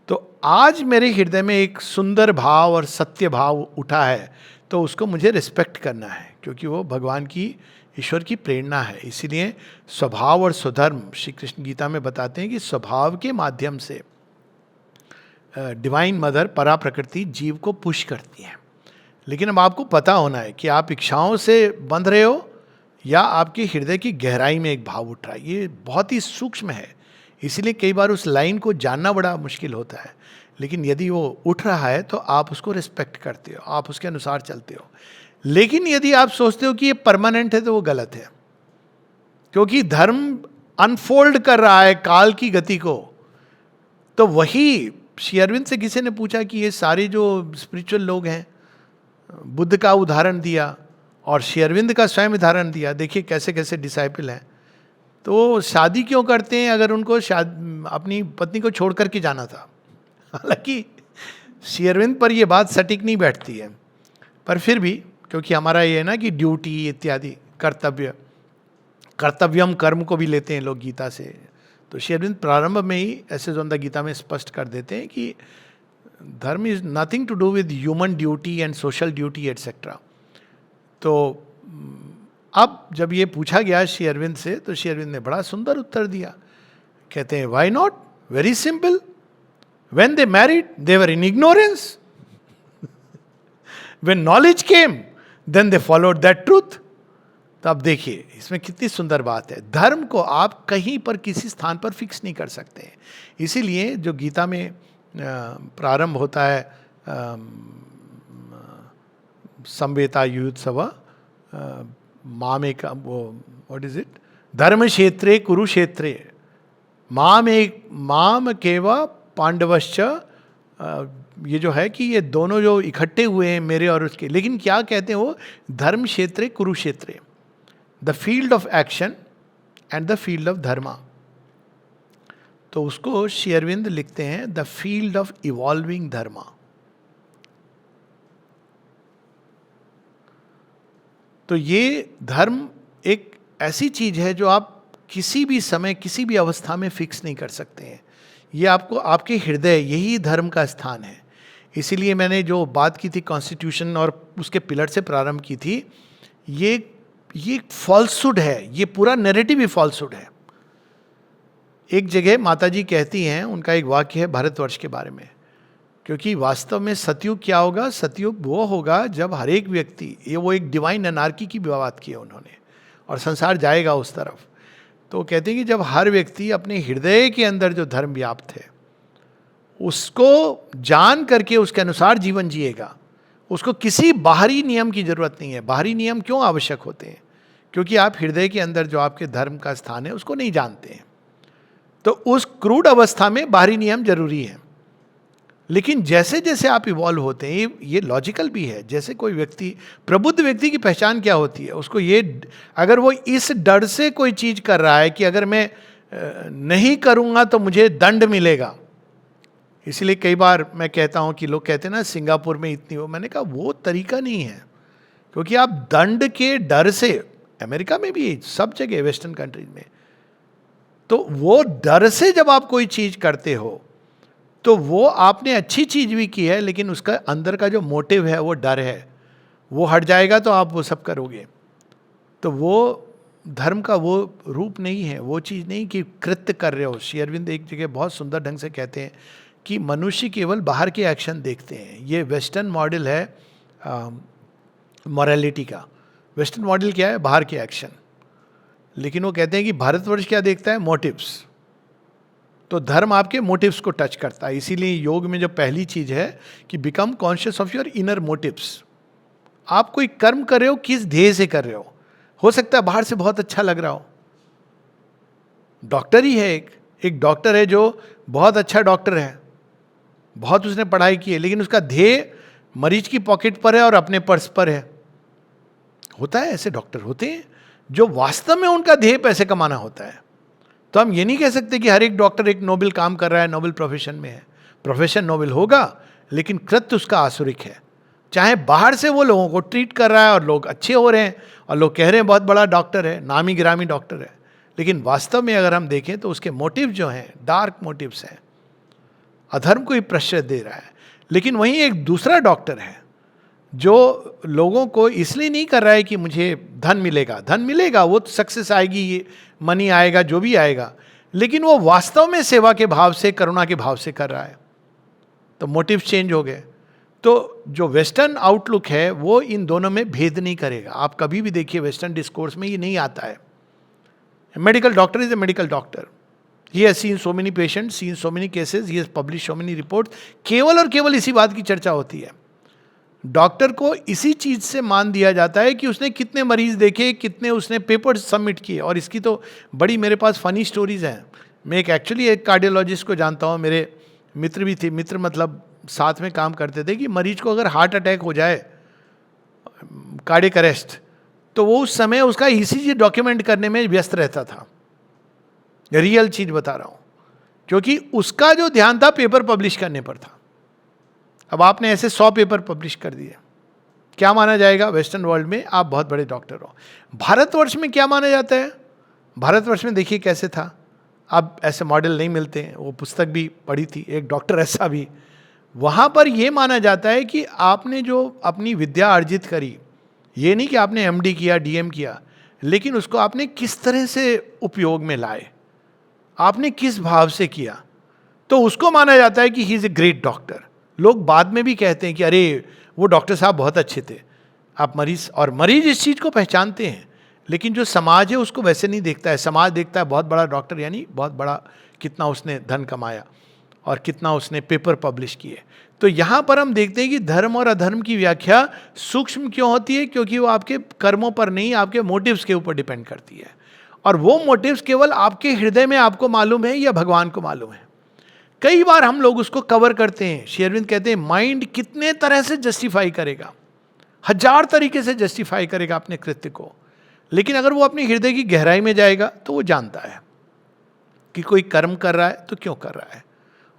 तो आज मेरे हृदय में एक सुंदर भाव और सत्य भाव उठा है, तो उसको मुझे रिस्पेक्ट करना है, क्योंकि वो भगवान की, ईश्वर की प्रेरणा है। इसीलिए स्वभाव और स्वधर्म, श्री कृष्ण गीता में बताते हैं कि स्वभाव के माध्यम से डिवाइन मदर परा प्रकृति जीव को पुश करती है। लेकिन अब आपको पता होना है कि आप इच्छाओं से बंध रहे हो या आपके हृदय की गहराई में एक भाव उठ रहा है। ये बहुत ही सूक्ष्म है, इसीलिए कई बार उस लाइन को जानना बड़ा मुश्किल होता है। लेकिन यदि वो उठ रहा है तो आप उसको रिस्पेक्ट करते हो, आप उसके अनुसार चलते हो। लेकिन यदि आप सोचते हो कि ये परमानेंट है तो वो गलत है, क्योंकि धर्म अनफोल्ड कर रहा है काल की गति को। तो वही श्री अरविंद से किसी ने पूछा कि ये सारे जो स्पिरिचुअल लोग हैं, बुद्ध का उदाहरण दिया और श्री अरविंद का स्वयं उदाहरण दिया, देखिए कैसे कैसे डिसाइपल हैं, तो शादी क्यों करते हैं अगर उनको अपनी पत्नी को छोड़ करके जाना था। हालांकि श्री अरविंद पर यह बात सटीक नहीं बैठती है, पर फिर भी क्योंकि हमारा ये है ना कि ड्यूटी इत्यादि कर्तव्यम कर्म को भी लेते हैं लोग गीता से, तो श्री अरविंद प्रारंभ में ही ऐसे जोंदा गीता में स्पष्ट कर देते हैं कि dharma is nothing to do with human duty and social duty etcetera. तो अब जब ये पूछा गया श्री अरविंद से, तो श्री अरविंद ने बड़ा सुंदर उत्तर दिया। कहते हैं why not, very simple, when they married they were in ignorance, when knowledge came then they followed that truth. तो अब देखिए इसमें कितनी सुंदर बात है। धर्म को आप कहीं पर किसी स्थान पर फिक्स नहीं कर सकते हैं। इसीलिए जो गीता में प्रारंभ होता है संवेता युत्सव माम एक वो व्हाट इज इट, धर्म क्षेत्रे कुरुक्षेत्रे माम केव पांडवश्च, ये जो है कि ये दोनों जो इकट्ठे हुए हैं मेरे और उसके, लेकिन क्या कहते हैं वो, धर्म क्षेत्रे कुरुक्षेत्रे, the field of action and the field of dharma. तो उसको श्री अरविंद लिखते हैं the field of evolving dharma. तो ये धर्म एक ऐसी चीज है जो आप किसी भी समय किसी भी अवस्था में फिक्स नहीं कर सकते हैं। ये आपको आपके हृदय, यही धर्म का स्थान है। इसीलिए मैंने जो बात की थी कॉन्स्टिट्यूशन और उसके पिलर से प्रारंभ की थी, ये फॉल्सहुड है, ये पूरा नैरेटिव ही फॉल्सहुड है। एक जगह माताजी कहती हैं, उनका एक वाक्य है भारतवर्ष के बारे में, क्योंकि वास्तव में सतयुग क्या होगा, सतयुग वो होगा जब हर एक व्यक्ति, ये वो एक डिवाइन अनार्की की भी बात की है उन्होंने, और संसार जाएगा उस तरफ। तो कहते हैं कि जब हर व्यक्ति अपने हृदय के अंदर जो धर्म व्याप्त है उसको जान करके उसके अनुसार जीवन जिएगा, उसको किसी बाहरी नियम की जरूरत नहीं है। बाहरी नियम क्यों आवश्यक होते हैं, क्योंकि आप हृदय के अंदर जो आपके धर्म का स्थान है उसको नहीं जानते हैं। तो उस क्रूड अवस्था में बाहरी नियम जरूरी है। लेकिन जैसे जैसे आप इवॉल्व होते हैं, ये लॉजिकल भी है। जैसे कोई व्यक्ति, प्रबुद्ध व्यक्ति की पहचान क्या होती है, उसको ये, अगर वो इस डर से कोई चीज कर रहा है कि अगर मैं नहीं करूंगा तो मुझे दंड मिलेगा। इसलिए कई बार मैं कहता हूं कि लोग कहते हैं ना सिंगापुर में इतनी हो, मैंने कहा वो तरीका नहीं है, क्योंकि आप दंड के डर से, अमेरिका में भी सब जगह वेस्टर्न कंट्रीज में, तो वो डर से जब आप कोई चीज करते हो तो वो आपने अच्छी चीज भी की है, लेकिन उसका अंदर का जो मोटिव है वो डर है, वो हट जाएगा तो आप वो सब करोगे। तो वो धर्म का वो रूप नहीं है, वो चीज़ नहीं कि कृत्य कर रहे हो। श्री अरविंद एक जगह बहुत सुंदर ढंग से कहते हैं कि मनुष्य केवल बाहर के एक्शन देखते हैं। ये वेस्टर्न मॉडल है मॉरलिटी का। वेस्टर्न मॉडल क्या है, बाहर के एक्शन। लेकिन वो कहते हैं कि भारतवर्ष क्या देखता है, मोटिव्स। तो धर्म आपके मोटिव्स को टच करता है। इसीलिए योग में जो पहली चीज है कि become conscious of your inner motives. आप कोई कर्म कर रहे हो, किस ध्येय से कर रहे हो सकता है बाहर से बहुत अच्छा लग रहा हो। डॉक्टर ही है, एक डॉक्टर है जो बहुत अच्छा डॉक्टर है, बहुत उसने पढ़ाई की है, लेकिन उसका ध्येय मरीज की पॉकेट पर है और अपने पर्स पर है। होता है, ऐसे डॉक्टर होते हैं जो वास्तव में उनका ध्येय पैसे कमाना होता है। तो हम ये नहीं कह सकते कि हर एक डॉक्टर एक नोबेल काम कर रहा है, नोबेल प्रोफेशन में है। प्रोफेशन नोबेल होगा, लेकिन कृत्य उसका आसुरिक है। चाहे बाहर से वो लोगों को ट्रीट कर रहा है और लोग अच्छे हो रहे हैं और लोग कह रहे हैं बहुत बड़ा डॉक्टर है, नामी गिरामी डॉक्टर है, लेकिन वास्तव में अगर हम देखें तो उसके मोटिव जो हैं डार्क मोटिव्स हैं, अधर्म को ही प्रश्रय दे रहा है। लेकिन वहीं एक दूसरा डॉक्टर है जो लोगों को इसलिए नहीं कर रहा है कि मुझे धन मिलेगा, वो तो सक्सेस आएगी, मनी आएगा, जो भी आएगा, लेकिन वो वास्तव में सेवा के भाव से, करुणा के भाव से कर रहा है। तो मोटिव चेंज हो गए। तो जो वेस्टर्न आउटलुक है वो इन दोनों में भेद नहीं करेगा। आप कभी भी देखिए वेस्टर्न डिस्कोर्स में ये नहीं आता है। Medical doctor is a medical doctor, he has seen so many patients, seen so many cases, he has publish so many report. केवल और केवल इसी बात की चर्चा होती है। डॉक्टर को इसी चीज से मान दिया जाता है कि उसने कितने मरीज देखे, कितने उसने पेपर सबमिट किए। और इसकी तो बड़ी मेरे पास फनी स्टोरीज हैं। मैं एक्चुअली एक कार्डियोलॉजिस्ट को जानता हूँ, मेरे मित्र भी थे, मित्र मतलब साथ में काम करते थे, कि मरीज को अगर हार्ट अटैक हो जाए, कार्डियक अरेस्ट, तो वो उस समय उसका ईसीजी डॉक्यूमेंट करने में व्यस्त रहता था। रियल चीज बता रहा हूँ, क्योंकि उसका जो ध्यान था पेपर पब्लिश करने पर था। अब आपने ऐसे 100 पेपर पब्लिश कर दिए, क्या माना जाएगा? वेस्टर्न वर्ल्ड में आप बहुत बड़े डॉक्टर हो। भारतवर्ष में क्या माना जाता है? भारतवर्ष में देखिए कैसे था। अब ऐसे मॉडल नहीं मिलते हैं। वो पुस्तक भी पढ़ी थी, एक डॉक्टर ऐसा भी। वहाँ पर यह माना जाता है कि आपने जो अपनी विद्या अर्जित करी, ये नहीं कि आपने एमडी किया, डीएम किया, लेकिन उसको आपने किस तरह से उपयोग में लाए, आपने किस भाव से किया, तो उसको माना जाता है कि he is a great doctor. लोग बाद में भी कहते हैं कि अरे वो डॉक्टर साहब बहुत अच्छे थे। आप मरीज इस चीज़ को पहचानते हैं, लेकिन जो समाज है उसको वैसे नहीं देखता है। समाज देखता है बहुत बड़ा डॉक्टर यानी बहुत बड़ा, कितना उसने धन कमाया और कितना उसने पेपर पब्लिश किए। तो यहाँ पर हम देखते हैं कि धर्म और अधर्म की व्याख्या सूक्ष्म क्यों होती है? क्योंकि वो आपके कर्मों पर नहीं, आपके मोटिव्स के ऊपर डिपेंड करती है। और वो मोटिव्स केवल आपके हृदय में आपको मालूम है या भगवान को मालूम है। कई बार हम लोग उसको कवर करते हैं। श्री अरविंद कहते हैं माइंड कितने तरह से जस्टिफाई करेगा, 1000 तरीके से जस्टिफाई करेगा अपने कृत्य को, लेकिन अगर वो अपने हृदय की गहराई में जाएगा तो वो जानता है कि कोई कर्म कर रहा है तो क्यों कर रहा है।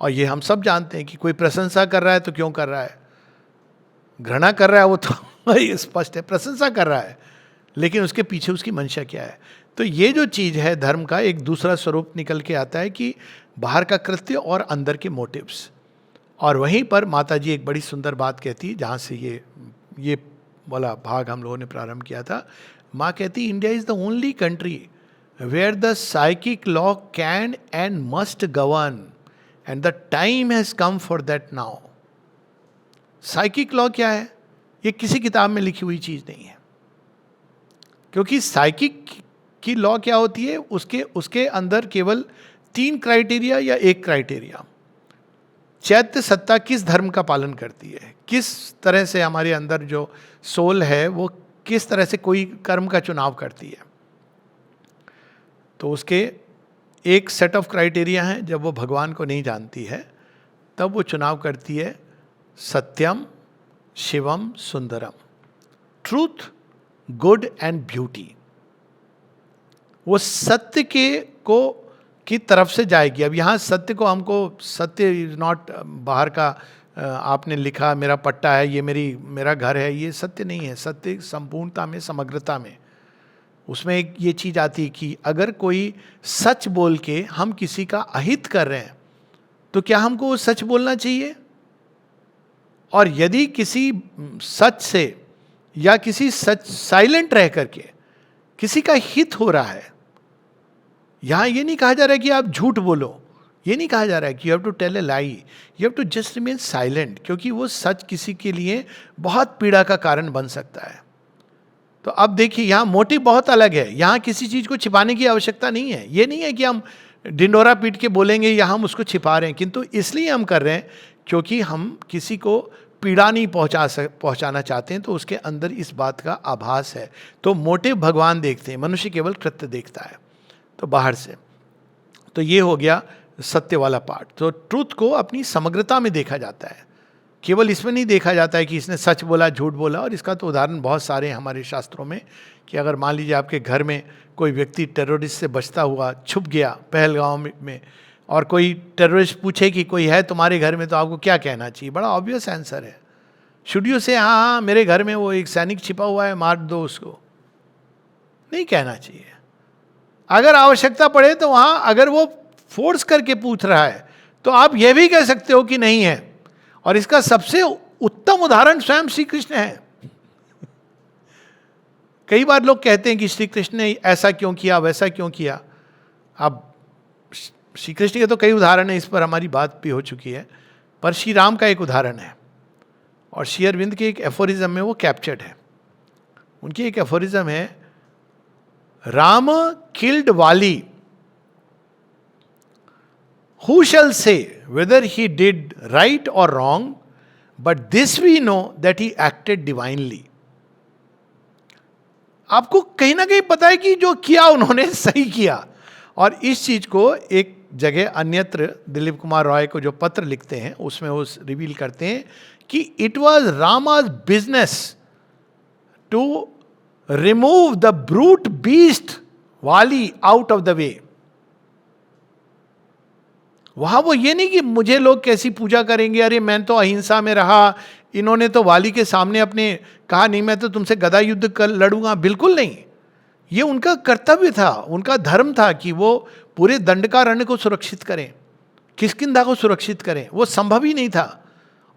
और ये हम सब जानते हैं कि कोई प्रशंसा कर रहा है तो क्यों कर रहा है, घृणा कर रहा है वो तो स्पष्ट है, प्रशंसा कर रहा है, लेकिन उसके पीछे उसकी मंशा क्या है। तो ये जो चीज़ है धर्म का एक दूसरा स्वरूप निकल के आता है कि बाहर का कृत्य और अंदर के मोटिव्स। और वहीं पर माता जी एक बड़ी सुंदर बात कहती है, जहाँ से ये वाला भाग हम लोगों ने प्रारंभ किया था। माँ कहती India is the only country where the psychic law can and must govern and the time has come for that now. Psychic law क्या है? ये किसी किताब में लिखी हुई चीज़ नहीं है, क्योंकि साइकिक की लॉ क्या होती है, उसके अंदर केवल 3 क्राइटेरिया या एक क्राइटेरिया, चैत्य सत्ता किस धर्म का पालन करती है, किस तरह से हमारे अंदर जो सोल है वो किस तरह से कोई कर्म का चुनाव करती है। तो उसके एक सेट ऑफ क्राइटेरिया हैं। जब वो भगवान को नहीं जानती है तब वो चुनाव करती है सत्यम, शिवम, सुंदरम, ट्रूथ, गुड एंड ब्यूटी। वो सत्य की तरफ से जाएगी। अब यहाँ सत्य को हमको, सत्य इज नॉट बाहर का आपने लिखा मेरा पट्टा है, ये मेरा घर है, ये सत्य नहीं है। सत्य संपूर्णता में, समग्रता में, उसमें एक ये चीज़ आती है कि अगर कोई सच बोल के हम किसी का अहित कर रहे हैं तो क्या हमको वो सच बोलना चाहिए? और यदि किसी सच से या किसी सच साइलेंट रह करके किसी का हित हो रहा है, यहां ये नहीं कहा जा रहा है कि आप झूठ बोलो, ये नहीं कहा जा रहा है कि you have to tell a lie, you have to just remain silent, क्योंकि वो सच किसी के लिए बहुत पीड़ा का कारण बन सकता है। तो अब देखिए यहाँ मोटिव बहुत अलग है। यहाँ किसी चीज़ को छिपाने की आवश्यकता नहीं है। ये नहीं है कि हम ढिंडोरा पीट के बोलेंगे या हम उसको छिपा रहे हैं, किंतु इसलिए हम कर रहे हैं क्योंकि हम किसी को पीड़ा नहीं पहुंचाना चाहते हैं। तो उसके अंदर इस बात का आभास है। तो मोटिव भगवान देखते हैं, मनुष्य केवल कृत्य देखता है तो बाहर से। तो ये हो गया सत्य वाला पार्ट। तो ट्रूथ को अपनी समग्रता में देखा जाता है, केवल इसमें नहीं देखा जाता है कि इसने सच बोला, झूठ बोला। और इसका तो उदाहरण बहुत सारे हैं हमारे शास्त्रों में कि अगर मान लीजिए आपके घर में कोई व्यक्ति टेररिस्ट से बचता हुआ छुप गया पहलगांव में, और कोई टेररिस्ट पूछे कि कोई है तुम्हारे घर में, तो आपको क्या कहना चाहिए? बड़ा ऑब्वियस आंसर है, शुड यू से हाँ मेरे घर में वो एक सैनिक छिपा हुआ है, मार दो उसको? नहीं कहना चाहिए। अगर आवश्यकता पड़े तो वहाँ अगर वो फोर्स करके पूछ रहा है तो आप यह भी कह सकते हो कि नहीं है। और इसका सबसे उत्तम उदाहरण स्वयं श्री कृष्ण है। कई बार लोग कहते हैं कि श्री कृष्ण ने ऐसा क्यों किया, वैसा क्यों किया। अब श्री कृष्ण के तो कई उदाहरण हैं, इस पर हमारी बात भी हो चुकी है। पर श्री राम का एक उदाहरण है, और श्री अरविंद के एक एफोरिज्म में वो कैप्चर्ड है. उनकी एक एफोरिज्म है, राम किल्ड वाली, who shall say whether he did right or wrong, but this we know that he acted divinely. आपको कहीं ना कहीं पता है कि जो किया उन्होंने सही किया. और इस चीज को एक जगह अन्यत्र दिलीप कुमार रॉय को जो पत्र लिखते हैं उसमें वो रिवील करते हैं कि it was Rama's business to remove the brute beast वाली आउट ऑफ द वे. वहां वो ये नहीं कि मुझे लोग कैसी पूजा करेंगे, अरे मैं तो अहिंसा में रहा, इन्होंने तो वाली के सामने अपने कहा नहीं मैं तो तुमसे गदा युद्ध कर लड़ूंगा. बिल्कुल नहीं. ये उनका कर्तव्य था, उनका धर्म था कि वो पूरे दंडकारण्य को सुरक्षित करें, किष्किंधा को सुरक्षित करें. वो संभव ही नहीं था.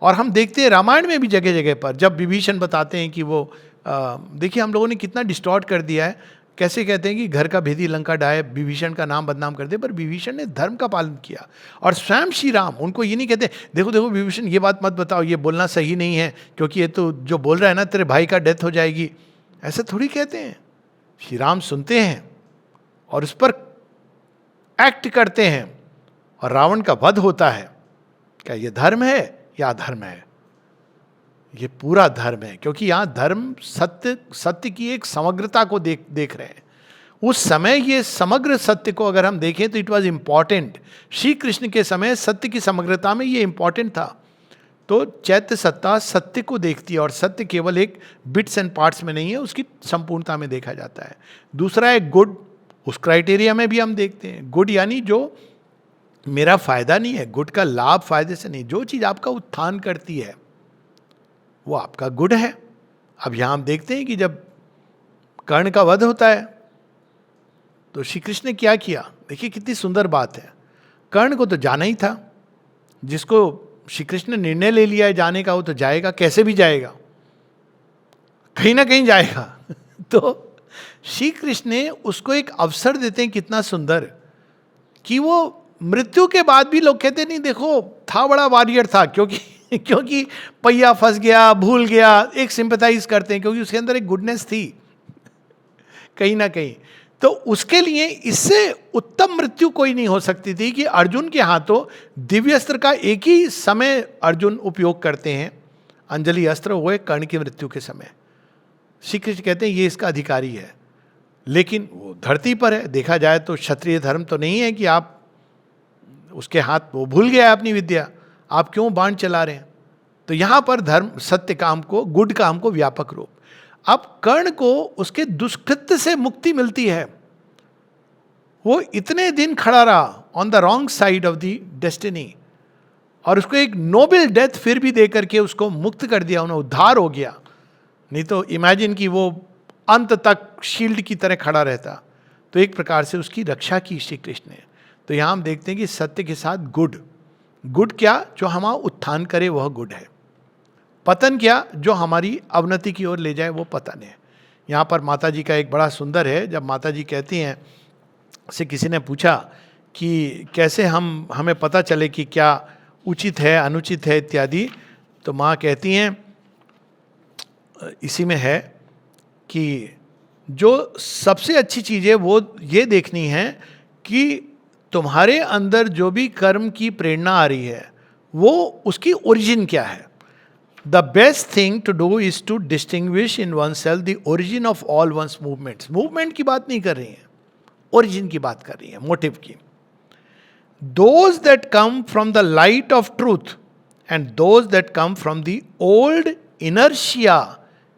और हम देखते हैं रामायण में भी जगह जगह पर जब विभीषण बताते हैं कि वो देखिए हम लोगों ने कितना डिस्टॉर्ट कर दिया है. कैसे कहते हैं कि घर का भेदी लंका डाहे, विभीषण का नाम बदनाम कर दे, पर विभीषण ने धर्म का पालन किया. और स्वयं श्री राम उनको ये नहीं कहते देखो देखो विभीषण ये बात मत बताओ, ये बोलना सही नहीं है क्योंकि ये तो जो बोल रहा है ना तेरे भाई का डेथ हो जाएगी. ऐसा थोड़ी कहते हैं. श्री राम सुनते हैं और उस पर एक्ट करते हैं और रावण का वध होता है. क्या ये धर्म है या अधर्म है? ये पूरा धर्म है, क्योंकि यहां धर्म सत्य की एक समग्रता को देख रहे हैं. उस समय ये समग्र सत्य को अगर हम देखें तो it was important. Shri Krishna के समय सत्य की समग्रता में ये इंपॉर्टेंट था. तो चैत्य सत्ता सत्य को देखती है और सत्य केवल एक बिट्स एंड पार्ट्स में नहीं है, उसकी संपूर्णता में देखा जाता है. दूसरा है गुड. उस क्राइटेरिया में भी हम देखते हैं गुड यानी जो मेरा फायदा नहीं है, गुड का लाभ फायदे से नहीं, जो चीज आपका उत्थान करती है वो आपका गुड है. अब यहां हम देखते हैं कि जब कर्ण का वध होता है तो श्री कृष्ण ने क्या किया. देखिए कितनी सुंदर बात है. कर्ण को तो जाना ही था, जिसको श्री कृष्ण ने निर्णय ले लिया है जाने का वो तो जाएगा, कैसे भी जाएगा, कहीं ना कहीं जाएगा. तो श्री कृष्ण ने उसको एक अवसर देते हैं कितना सुंदर, कि वो मृत्यु के बाद भी लोग कहते नहीं देखो था बड़ा वॉरियर था, क्योंकि पहिया फंस गया, भूल गया, एक सिंपैथाइज करते हैं क्योंकि उसके अंदर एक गुडनेस थी कहीं ना कहीं. तो उसके लिए इससे उत्तम मृत्यु कोई नहीं हो सकती थी कि अर्जुन के हाथों दिव्य अस्त्र का एक ही समय अर्जुन उपयोग करते हैं, अंजलि अस्त्र, वो है कर्ण की मृत्यु के समय. श्री कृष्ण कहते हैं ये इसका अधिकारी है, लेकिन वो धरती पर है. देखा जाए तो क्षत्रिय धर्म तो नहीं है कि आप उसके हाथ, वो भूल गया अपनी विद्या, आप क्यों बाण चला रहे हैं. तो यहां पर धर्म सत्य काम को, गुड काम को व्यापक रूप. अब कर्ण को उसके दुष्कृत्य से मुक्ति मिलती है. वो इतने दिन खड़ा रहा on the wrong side of the destiny और उसको एक नोबल डेथ फिर भी देकर के उसको मुक्त कर दिया, उन्हें उद्धार हो गया. नहीं तो इमेजिन कि वो अंत तक शील्ड की तरह खड़ा रहता. तो एक प्रकार से उसकी रक्षा की श्री कृष्ण ने. तो यहां हम देखते हैं कि सत्य के साथ गुड क्या, जो हमारा उत्थान करे वह गुड है. पतन क्या, जो हमारी अवनति की ओर ले जाए वो पतन है. यहाँ पर माता जी का एक बड़ा सुंदर है. जब माता जी कहती हैं, से किसी ने पूछा कि कैसे हमें पता चले कि क्या उचित है अनुचित है इत्यादि, तो माँ कहती हैं इसी में है कि जो सबसे अच्छी चीज़ है वो ये देखनी है कि तुम्हारे अंदर जो भी कर्म की प्रेरणा आ रही है वो उसकी ओरिजिन क्या है. The best thing to do is to distinguish in oneself the origin of all one's movements. Movement की बात नहीं कर रही है, ओरिजिन की बात कर रही है, मोटिव की. Those that come from the light of truth and those that come from the old inertia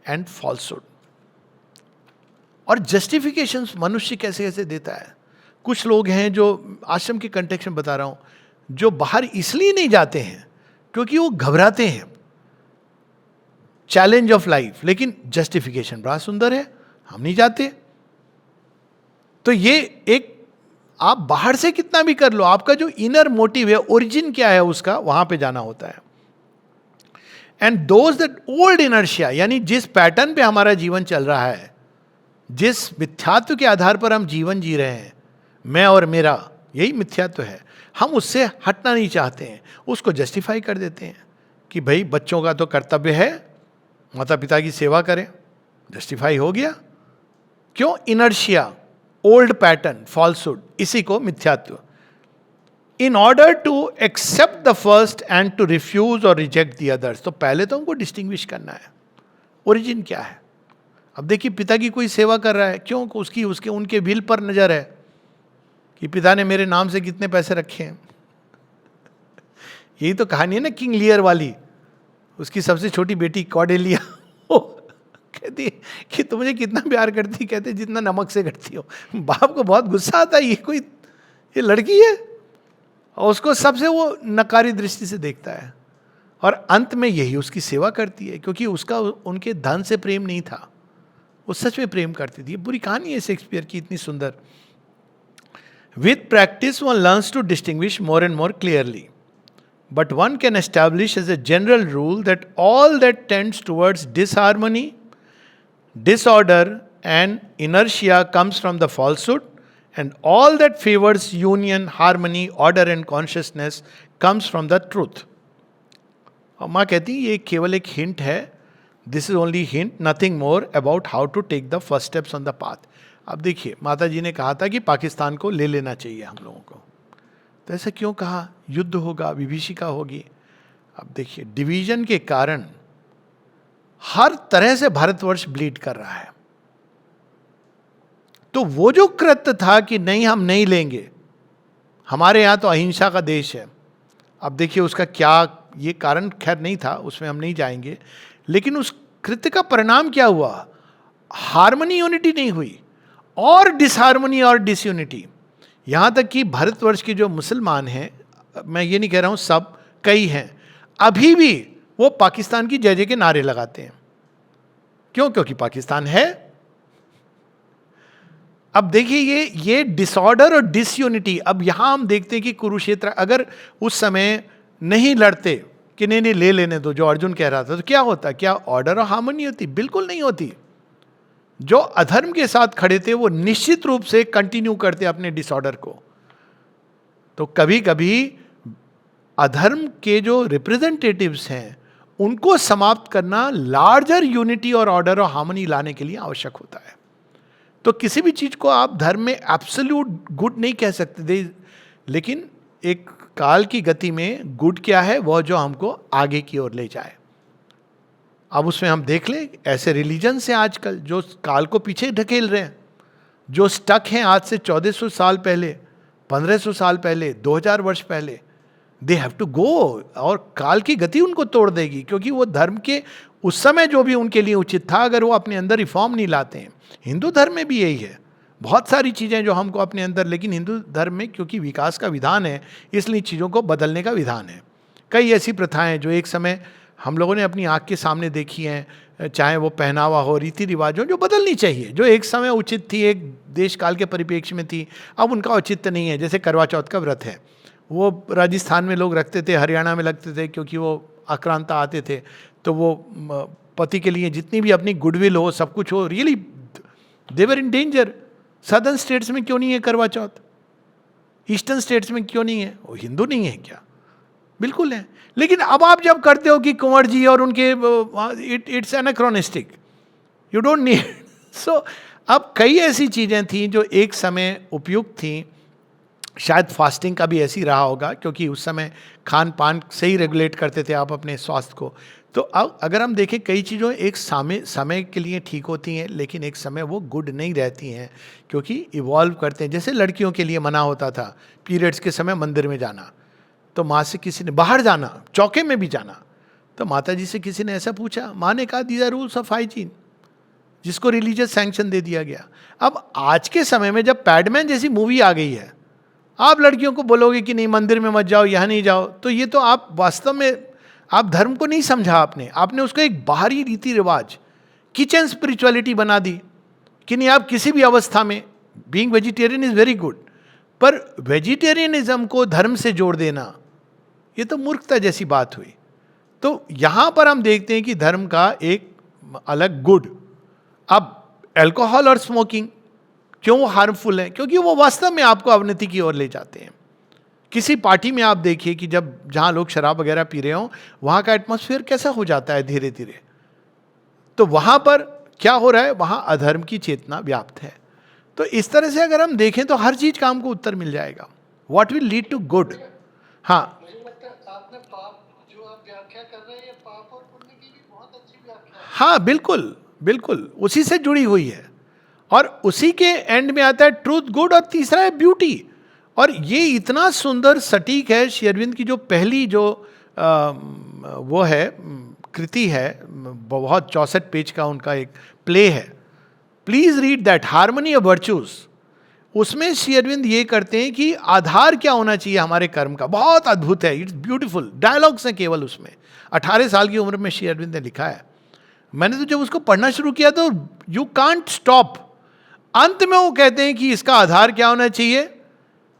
and falsehood. और जस्टिफिकेशंस मनुष्य कैसे कैसे देता है. कुछ लोग हैं जो आश्रम के कंटेक्स्ट में बता रहा हूं, जो बाहर इसलिए नहीं जाते हैं क्योंकि वो घबराते हैं, चैलेंज ऑफ लाइफ, लेकिन जस्टिफिकेशन बड़ा सुंदर है, हम नहीं जाते. तो ये एक, आप बाहर से कितना भी कर लो, आपका जो इनर मोटिव है, ओरिजिन क्या है उसका, वहां पे जाना होता है. And those that old inertia, यानी जिस पैटर्न पे हमारा जीवन चल रहा है, जिस मिथ्यात्व के आधार पर हम जीवन जी रहे हैं, मैं और मेरा, यही मिथ्यात्व है. हम उससे हटना नहीं चाहते हैं, उसको जस्टिफाई कर देते हैं कि भाई बच्चों का तो कर्तव्य है माता पिता की सेवा करें, जस्टिफाई हो गया। क्यों? इनर्शिया, ओल्ड पैटर्न, फॉल्सहुड, इसी को मिथ्यात्व। In order to accept the first and to refuse और रिजेक्ट द अदर्स, तो पहले तो हमको डिस्टिंग्विश करना है ओरिजिन क्या है। अब देखिए पिता की कोई सेवा कर रहा है, क्यों? उसकी उसके उनके विल पर नजर है कि पिता ने मेरे नाम से कितने पैसे रखे हैं। यही तो कहानी है ना किंग लियर वाली, उसकी सबसे छोटी बेटी कॉर्डेलिया वो कहती है कि तुम मुझे कितना प्यार करती, कहते जितना नमक से करती हो। बाप को बहुत गुस्सा आता है, ये लड़की है, और उसको सबसे वो नकारी दृष्टि से देखता है, और अंत में यही उसकी सेवा करती है, क्योंकि उसका उनके धन से प्रेम नहीं था, वो सच में प्रेम करती थी। पूरी कहानी है शेक्सपियर की इतनी सुंदर। With practice one learns to distinguish more and more clearly, but one can establish as a general rule that all that tends towards disharmony, disorder and inertia comes from the falsehood, and all that favors union, harmony, order and consciousness comes from the truth. और माँ कहती ये केवल एक hint है, this is only hint, nothing more about how to take the first steps on the path. अब देखिए माता जी ने कहा था कि पाकिस्तान को ले लेना चाहिए हम लोगों को, तो ऐसा क्यों कहा? युद्ध होगा, विभीषिका होगी। अब देखिए डिवीजन के कारण हर तरह से भारतवर्ष ब्लीड कर रहा है, तो वो जो कृत्य था कि नहीं हम नहीं लेंगे, हमारे यहां तो अहिंसा का देश है। अब देखिए उसका क्या ये कारण खैर नहीं था, उसमें हम नहीं जाएंगे, लेकिन उस कृत्य का परिणाम क्या हुआ? हार्मनी यूनिटी नहीं हुई, और डिसहार्मनी और डिसयूनिटी। यहां तक कि भारतवर्ष के जो मुसलमान हैं, मैं ये नहीं कह रहा हूं सब, कई हैं, अभी भी वो पाकिस्तान की जय जय के नारे लगाते हैं। क्यों? क्योंकि पाकिस्तान है। अब देखिए ये डिसऑर्डर और डिसयूनिटी, अब यहां हम देखते हैं कि कुरुक्षेत्र अगर उस समय नहीं लड़ते कि नहीं नहीं ले लेने दो, जो अर्जुन कह रहा था, तो क्या होता? क्या ऑर्डर और हार्मनी होती? बिल्कुल नहीं होती। जो अधर्म के साथ खड़े थे वो निश्चित रूप से कंटिन्यू करते अपने डिसऑर्डर को। तो कभी कभी अधर्म के जो रिप्रेजेंटेटिव्स हैं उनको समाप्त करना लार्जर यूनिटी और ऑर्डर और हार्मनी लाने के लिए आवश्यक होता है। तो किसी भी चीज को आप धर्म में एब्सोल्यूट गुड नहीं कह सकते, लेकिन एक काल की गति में गुड क्या है? वह जो हमको आगे की ओर ले जाए। अब उसमें हम देख लें ऐसे रिलीजन्स हैं आजकल जो काल को पीछे ढकेल रहे हैं, जो स्टक हैं आज से 1400 साल पहले, 1500 साल पहले, 2000 वर्ष पहले। दे हैव टू गो, और काल की गति उनको तोड़ देगी, क्योंकि वो धर्म के उस समय जो भी उनके लिए उचित था, अगर वो अपने अंदर रिफॉर्म नहीं लाते हैं। हिंदू धर्म में भी यही है, बहुत सारी चीज़ें जो हमको अपने अंदर, लेकिन हिंदू धर्म में क्योंकि विकास का विधान है इसलिए चीज़ों को बदलने का विधान है। कई ऐसी प्रथाएं जो एक समय हम लोगों ने अपनी आँख के सामने देखी हैं, चाहे वो पहनावा हो, रीति रिवाज हो, जो बदलनी चाहिए, जो एक समय उचित थी, एक देश काल के परिप्रेक्ष्य में थी, अब उनका औचित्य नहीं है। जैसे करवा चौथ का व्रत है, वो राजस्थान में लोग रखते थे, हरियाणा में लगते थे, क्योंकि वो आक्रांता आते थे, तो वो पति के लिए जितनी भी अपनी गुडविल हो, सब कुछ हो, really they were in danger. Southern states में क्यों नहीं है करवा चौथ? ईस्टर्न स्टेट्स में क्यों नहीं है? वो हिंदू नहीं है क्या? बिल्कुल है। लेकिन अब आप जब करते हो कि कुंवर जी और उनके, it's anachronistic, you don't need. So अब कई ऐसी चीज़ें थी जो एक समय उपयुक्त थी। शायद फास्टिंग का भी ऐसी रहा होगा, क्योंकि उस समय खान पान सही रेगुलेट करते थे आप अपने स्वास्थ्य को। तो अब अगर हम देखें कई चीज़ों एक समय के लिए ठीक होती हैं, लेकिन एक समय वो गुड नहीं रहती हैं, क्योंकि इवॉल्व करते हैं। जैसे लड़कियों के लिए मना होता था पीरियड्स के समय मंदिर में जाना, तो माँ से किसी ने बाहर जाना, चौके में भी जाना, तो माता जी से किसी ने ऐसा पूछा, माँ ने कहा these are rules of hygiene, जिसको रिलीजियस सैंक्शन दे दिया गया। अब आज के समय में जब पैडमैन जैसी मूवी आ गई है, आप लड़कियों को बोलोगे कि नहीं मंदिर में मत जाओ, यहाँ नहीं जाओ, तो ये तो आप वास्तव में आप धर्म को नहीं समझा आपने उसको एक बाहरी रीति रिवाज, किचन स्पिरिचुअलिटी बना दी कि नहीं आप किसी भी अवस्था में, being vegetarian is very good, पर वेजिटेरियनिज्म को धर्म से जोड़ देना ये तो मूर्खता जैसी बात हुई। तो यहाँ पर हम देखते हैं कि धर्म का एक अलग गुड। अब अल्कोहल और स्मोकिंग क्यों हार्मफुल है? क्योंकि वो वास्तव में आपको अवनति की ओर ले जाते हैं। किसी पार्टी में आप देखिए कि जब जहाँ लोग शराब वगैरह पी रहे हों, वहाँ का एटमॉस्फेयर कैसा हो जाता है धीरे धीरे। तो वहाँ पर क्या हो रहा है, वहाँ अधर्म की चेतना व्याप्त है। तो इस तरह से अगर हम देखें तो हर चीज का हमको उत्तर मिल जाएगा, what will lead to good. हाँ, मुझे लगता है आपने पाप जो आप व्याख्या कर रहे हैं, ये पाप और पुण्य की भी बहुत अच्छी व्याख्या है। हाँ, बिल्कुल बिल्कुल उसी से जुड़ी हुई है, और उसी के एंड में आता है ट्रूथ, गुड, और तीसरा है ब्यूटी। और ये इतना सुंदर सटीक है। श्री अरविंद की जो पहली जो वो है कृति है, बहुत 64 पेज का उनका एक प्ले है, please read that, harmony of virtues. उसमें श्री अरविंद ये करते हैं कि आधार क्या होना चाहिए हमारे कर्म का, बहुत अद्भुत है, इट्स ब्यूटीफुल, डायलॉग्स हैं केवल उसमें। 18 साल की उम्र में श्री अरविंद ने लिखा है। मैंने तो जब उसको पढ़ना शुरू किया तो यू कांट स्टॉप। अंत में वो कहते हैं कि इसका आधार क्या होना चाहिए।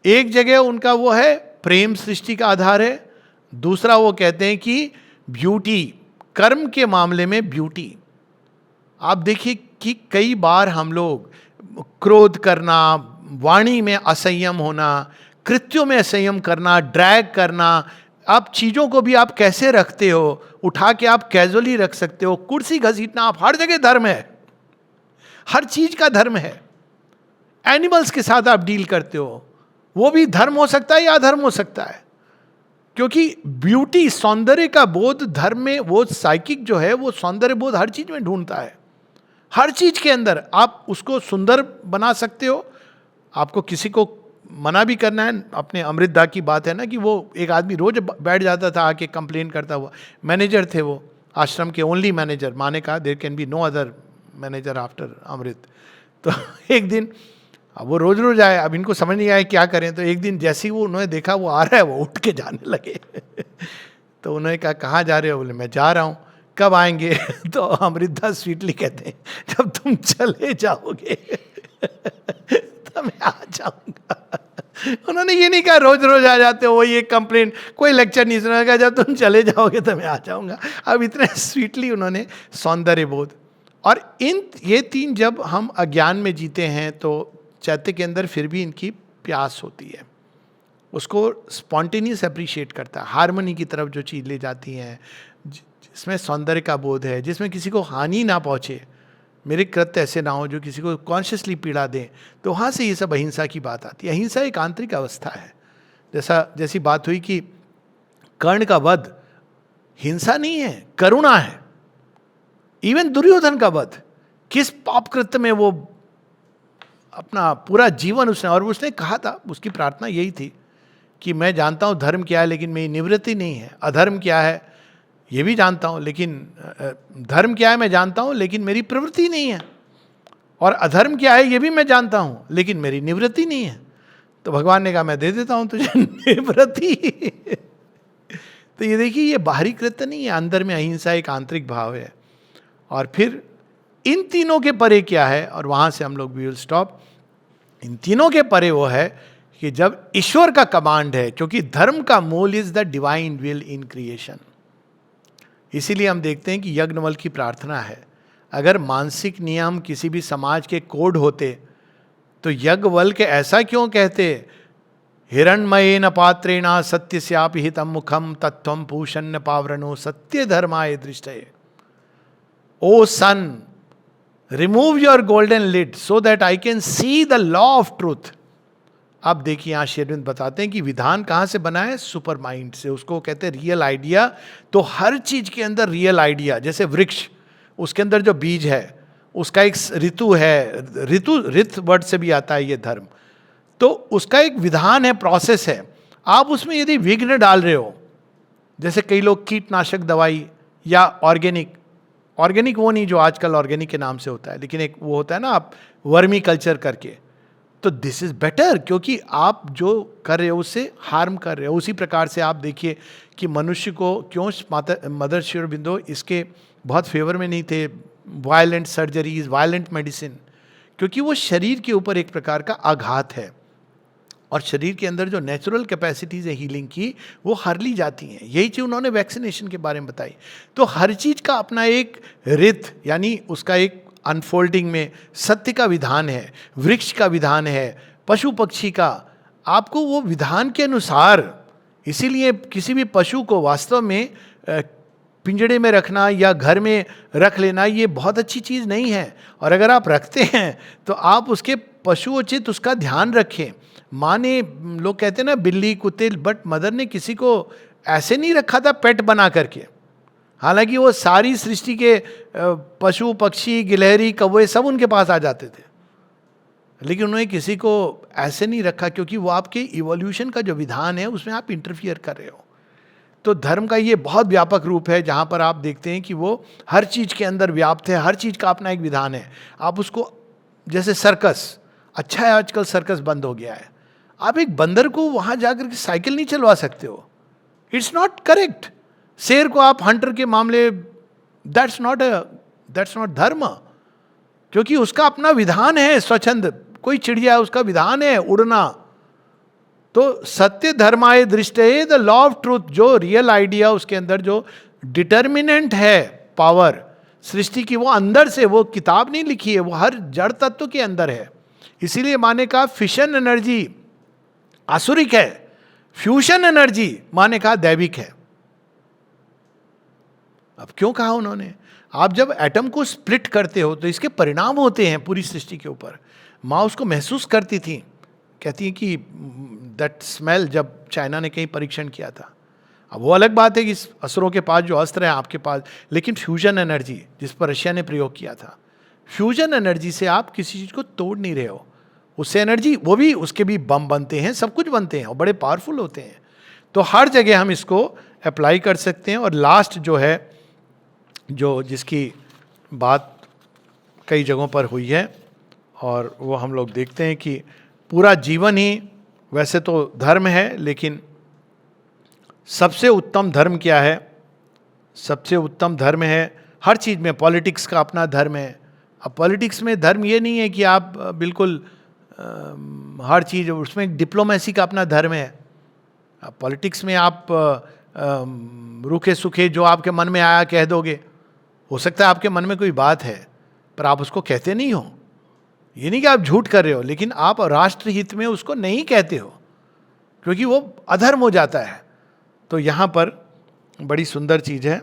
एक जगह उनका वो है प्रेम सृष्टि का आधार है, दूसरा वो कहते हैं कि ब्यूटी, कर्म के मामले में ब्यूटी। आप देखिए कि कई बार हम लोग क्रोध करना, वाणी में असंयम होना, कृत्यों में असंयम करना, ड्रैग करना, आप चीज़ों को भी आप कैसे रखते हो, उठा के आप कैजुअली रख सकते हो, कुर्सी घसीटना, आप हर जगह धर्म है, हर चीज का धर्म है। एनिमल्स के साथ आप डील करते हो, वो भी धर्म हो सकता है या अधर्म हो सकता है, क्योंकि ब्यूटी, सौंदर्य का बोध धर्म में, वो साइकिक जो है वो सौंदर्य बोध हर चीज में ढूंढता है। हर चीज के अंदर आप उसको सुंदर बना सकते हो। आपको किसी को मना भी करना है, अपने अमृतदा की बात है ना कि वो एक आदमी रोज बैठ जाता था आके कंप्लेन करता हुआ, मैनेजर थे वो आश्रम के, ओनली मैनेजर, माँ ने कहा there can be no other manager after Amrit. तो एक दिन, अब वो रोज रोज आए, अब इनको समझ नहीं आया क्या करें, तो एक दिन जैसे ही वो उन्होंने देखा वो आ रहा है, वो उठ के जाने लगे। तो उन्होंने कहा कहाँ जा रहे हो, बोले मैं जा रहा हूँ। कब आएंगे? तो अमृतदास स्वीटली कहते हैं जब तुम चले जाओगे तब मैं आ जाऊंगा। उन्होंने ये नहीं कहा रोज रोज आ जाते हो, ये कंप्लेंट, कोई लेक्चर नहीं सुना, कहा जब तुम चले जाओगे तो मैं आ जाऊंगा। अब इतने स्वीटली उन्होंने सौंदर्य बोध। और ये तीन जब हम अज्ञान में जीते हैं तो चैत्य के अंदर फिर भी इनकी प्यास होती है, उसको स्पॉन्टेनियस अप्रिशिएट करता है, हार्मनी की तरफ जो चीज ले जाती हैं, जिसमें सौंदर्य का बोध है, जिसमें किसी को हानि ना पहुंचे, मेरे कृत्य ऐसे ना हो जो किसी को कॉन्शियसली पीड़ा दें, तो वहाँ से ये सब अहिंसा की बात आती है। अहिंसा एक आंतरिक अवस्था है। जैसी बात हुई कि कर्ण का वध हिंसा नहीं है, करुणा है। इवन दुर्योधन का वध, किस पाप कृत्य में वो अपना पूरा जीवन उसने, और उसने कहा था, उसकी प्रार्थना यही थी कि मैं जानता हूँ धर्म क्या है लेकिन मेरी निवृत्ति नहीं है, अधर्म क्या है ये भी जानता हूँ लेकिन धर्म क्या है मैं जानता हूँ लेकिन मेरी प्रवृत्ति नहीं है, और अधर्म क्या है ये भी मैं जानता हूँ लेकिन मेरी निवृत्ति नहीं है। तो भगवान ने कहा मैं दे देता हूँ तुझे निवृत्ति। तो ये देखिए, ये बाहरी कृत्य नहीं है, अंदर में अहिंसा एक आंतरिक भाव है। और फिर इन तीनों के परे क्या है, और वहाँ से हम लोग वी विल स्टॉप। इन तीनों के परे वो है कि जब ईश्वर का कमांड है, क्योंकि धर्म का मूल is the divine will in creation. इसीलिए हम देखते हैं कि यज्ञवल्क्य की प्रार्थना है। अगर मानसिक नियम किसी भी समाज के कोड होते तो यज्ञवल्क्य ऐसा क्यों कहते, हिरण्मयेन पात्रेण सत्यस्यापि हितं मुखम तत्त्वं पूषण्य पावरणो सत्य धर्माय दृष्टये। O son, remove your golden lid so that I can see the law of truth. अब देखिए यहाँ श्री अरविंद बताते हैं कि विधान कहाँ से बना है, सुपर माइंड से, उसको कहते हैं रियल आइडिया। तो हर चीज के अंदर रियल आइडिया, जैसे वृक्ष, उसके अंदर जो बीज है उसका एक ऋतु है, ऋत वर्ड से भी आता है ये धर्म, तो उसका एक विधान है, प्रोसेस है। आप उसमें यदि विघ्न डाल रहे हो, जैसे कई लोग कीटनाशक दवाई या ऑर्गेनिक वो नहीं जो आजकल ऑर्गेनिक के नाम से होता है, लेकिन एक वो होता है ना आप वर्मी कल्चर करके, तो दिस इज बेटर, क्योंकि आप जो कर रहे हो उससे हार्म कर रहे हो। उसी प्रकार से आप देखिए कि मनुष्य को क्यों मदर श्री अरबिंदो इसके बहुत फेवर में नहीं थे, वायलेंट सर्जरीज, वायलेंट मेडिसिन, क्योंकि वो शरीर के ऊपर एक प्रकार का आघात है, और शरीर के अंदर जो नेचुरल कैपेसिटीज है हीलिंग की वो हर ली जाती हैं। यही चीज़ उन्होंने वैक्सीनेशन के बारे में बताई। तो हर चीज़ का अपना एक रित, यानी उसका एक अनफोल्डिंग में सत्य का विधान है, वृक्ष का विधान है, पशु पक्षी का, आपको वो विधान के अनुसार, इसीलिए किसी भी पशु को वास्तव में पिंजड़े में रखना या घर में रख लेना ये बहुत अच्छी चीज़ नहीं है। और अगर आप रखते हैं तो आप उसके पशुओचित उसका ध्यान रखें। माँ ने, लोग कहते हैं ना बिल्ली कुत्ते, बट मदर ने किसी को ऐसे नहीं रखा था पेट बना करके। हालांकि वो सारी सृष्टि के पशु पक्षी गिलहरी कौवे सब उनके पास आ जाते थे, लेकिन उन्होंने किसी को ऐसे नहीं रखा, क्योंकि वो आपके इवोल्यूशन का जो विधान है उसमें आप इंटरफियर कर रहे हो। तो धर्म का ये बहुत व्यापक रूप है जहाँ पर आप देखते हैं कि वो हर चीज़ के अंदर व्याप्त है, हर चीज़ का अपना एक विधान है। आप उसको, जैसे सर्कस, अच्छा है आजकल सर्कस बंद हो गया है, आप एक बंदर को वहाँ जाकर के साइकिल नहीं चलवा सकते हो, इट्स नॉट करेक्ट। शेर को आप हंटर के मामले, दैट्स नॉट धर्म, क्योंकि उसका अपना विधान है स्वच्छंद। कोई चिड़िया है उसका विधान है उड़ना। तो सत्य धर्माय दृष्टये, द लॉ ऑफ ट्रूथ, जो रियल आइडिया उसके अंदर जो डिटर्मिनेंट है पावर सृष्टि की, वो अंदर से, वो किताब नहीं लिखी है, वो हर जड़ तत्व के अंदर है। इसीलिए माने कहा फिशन एनर्जी आसुरिक है, फ्यूशन एनर्जी माने कहा दैविक है। अब क्यों कहा उन्होंने? आप जब एटम को स्प्लिट करते हो तो इसके परिणाम होते हैं पूरी सृष्टि के ऊपर। माँ उसको महसूस करती थी, कहती है कि दैट स्मेल, जब चाइना ने कहीं परीक्षण किया था। अब वो अलग बात है कि असुरों के पास जो अस्त्र है आपके पास, लेकिन फ्यूजन एनर्जी जिस पर रशिया ने प्रयोग किया था, फ्यूजन एनर्जी से आप किसी चीज़ को तोड़ नहीं रहे हो, उससे एनर्जी, वो भी उसके भी बम बनते हैं, सब कुछ बनते हैं और बड़े पावरफुल होते हैं। तो हर जगह हम इसको अप्लाई कर सकते हैं। और लास्ट जो है, जो जिसकी बात कई जगहों पर हुई है, और वो हम लोग देखते हैं कि पूरा जीवन ही वैसे तो धर्म है, लेकिन सबसे उत्तम धर्म क्या है? सबसे उत्तम धर्म है हर चीज़ में, पॉलिटिक्स का अपना धर्म है। अब पॉलिटिक्स में धर्म ये नहीं है कि आप बिल्कुल हर चीज़, उसमें डिप्लोमेसी का अपना धर्म है। अब पॉलिटिक्स में आप रूखे सूखे जो आपके मन में आया कह दोगे। हो सकता है आपके मन में कोई बात है पर आप उसको कहते नहीं हो। ये नहीं कि आप झूठ कर रहे हो, लेकिन आप राष्ट्र हित में उसको नहीं कहते हो, क्योंकि वो अधर्म हो जाता है। तो यहाँ पर बड़ी सुंदर चीज़ है,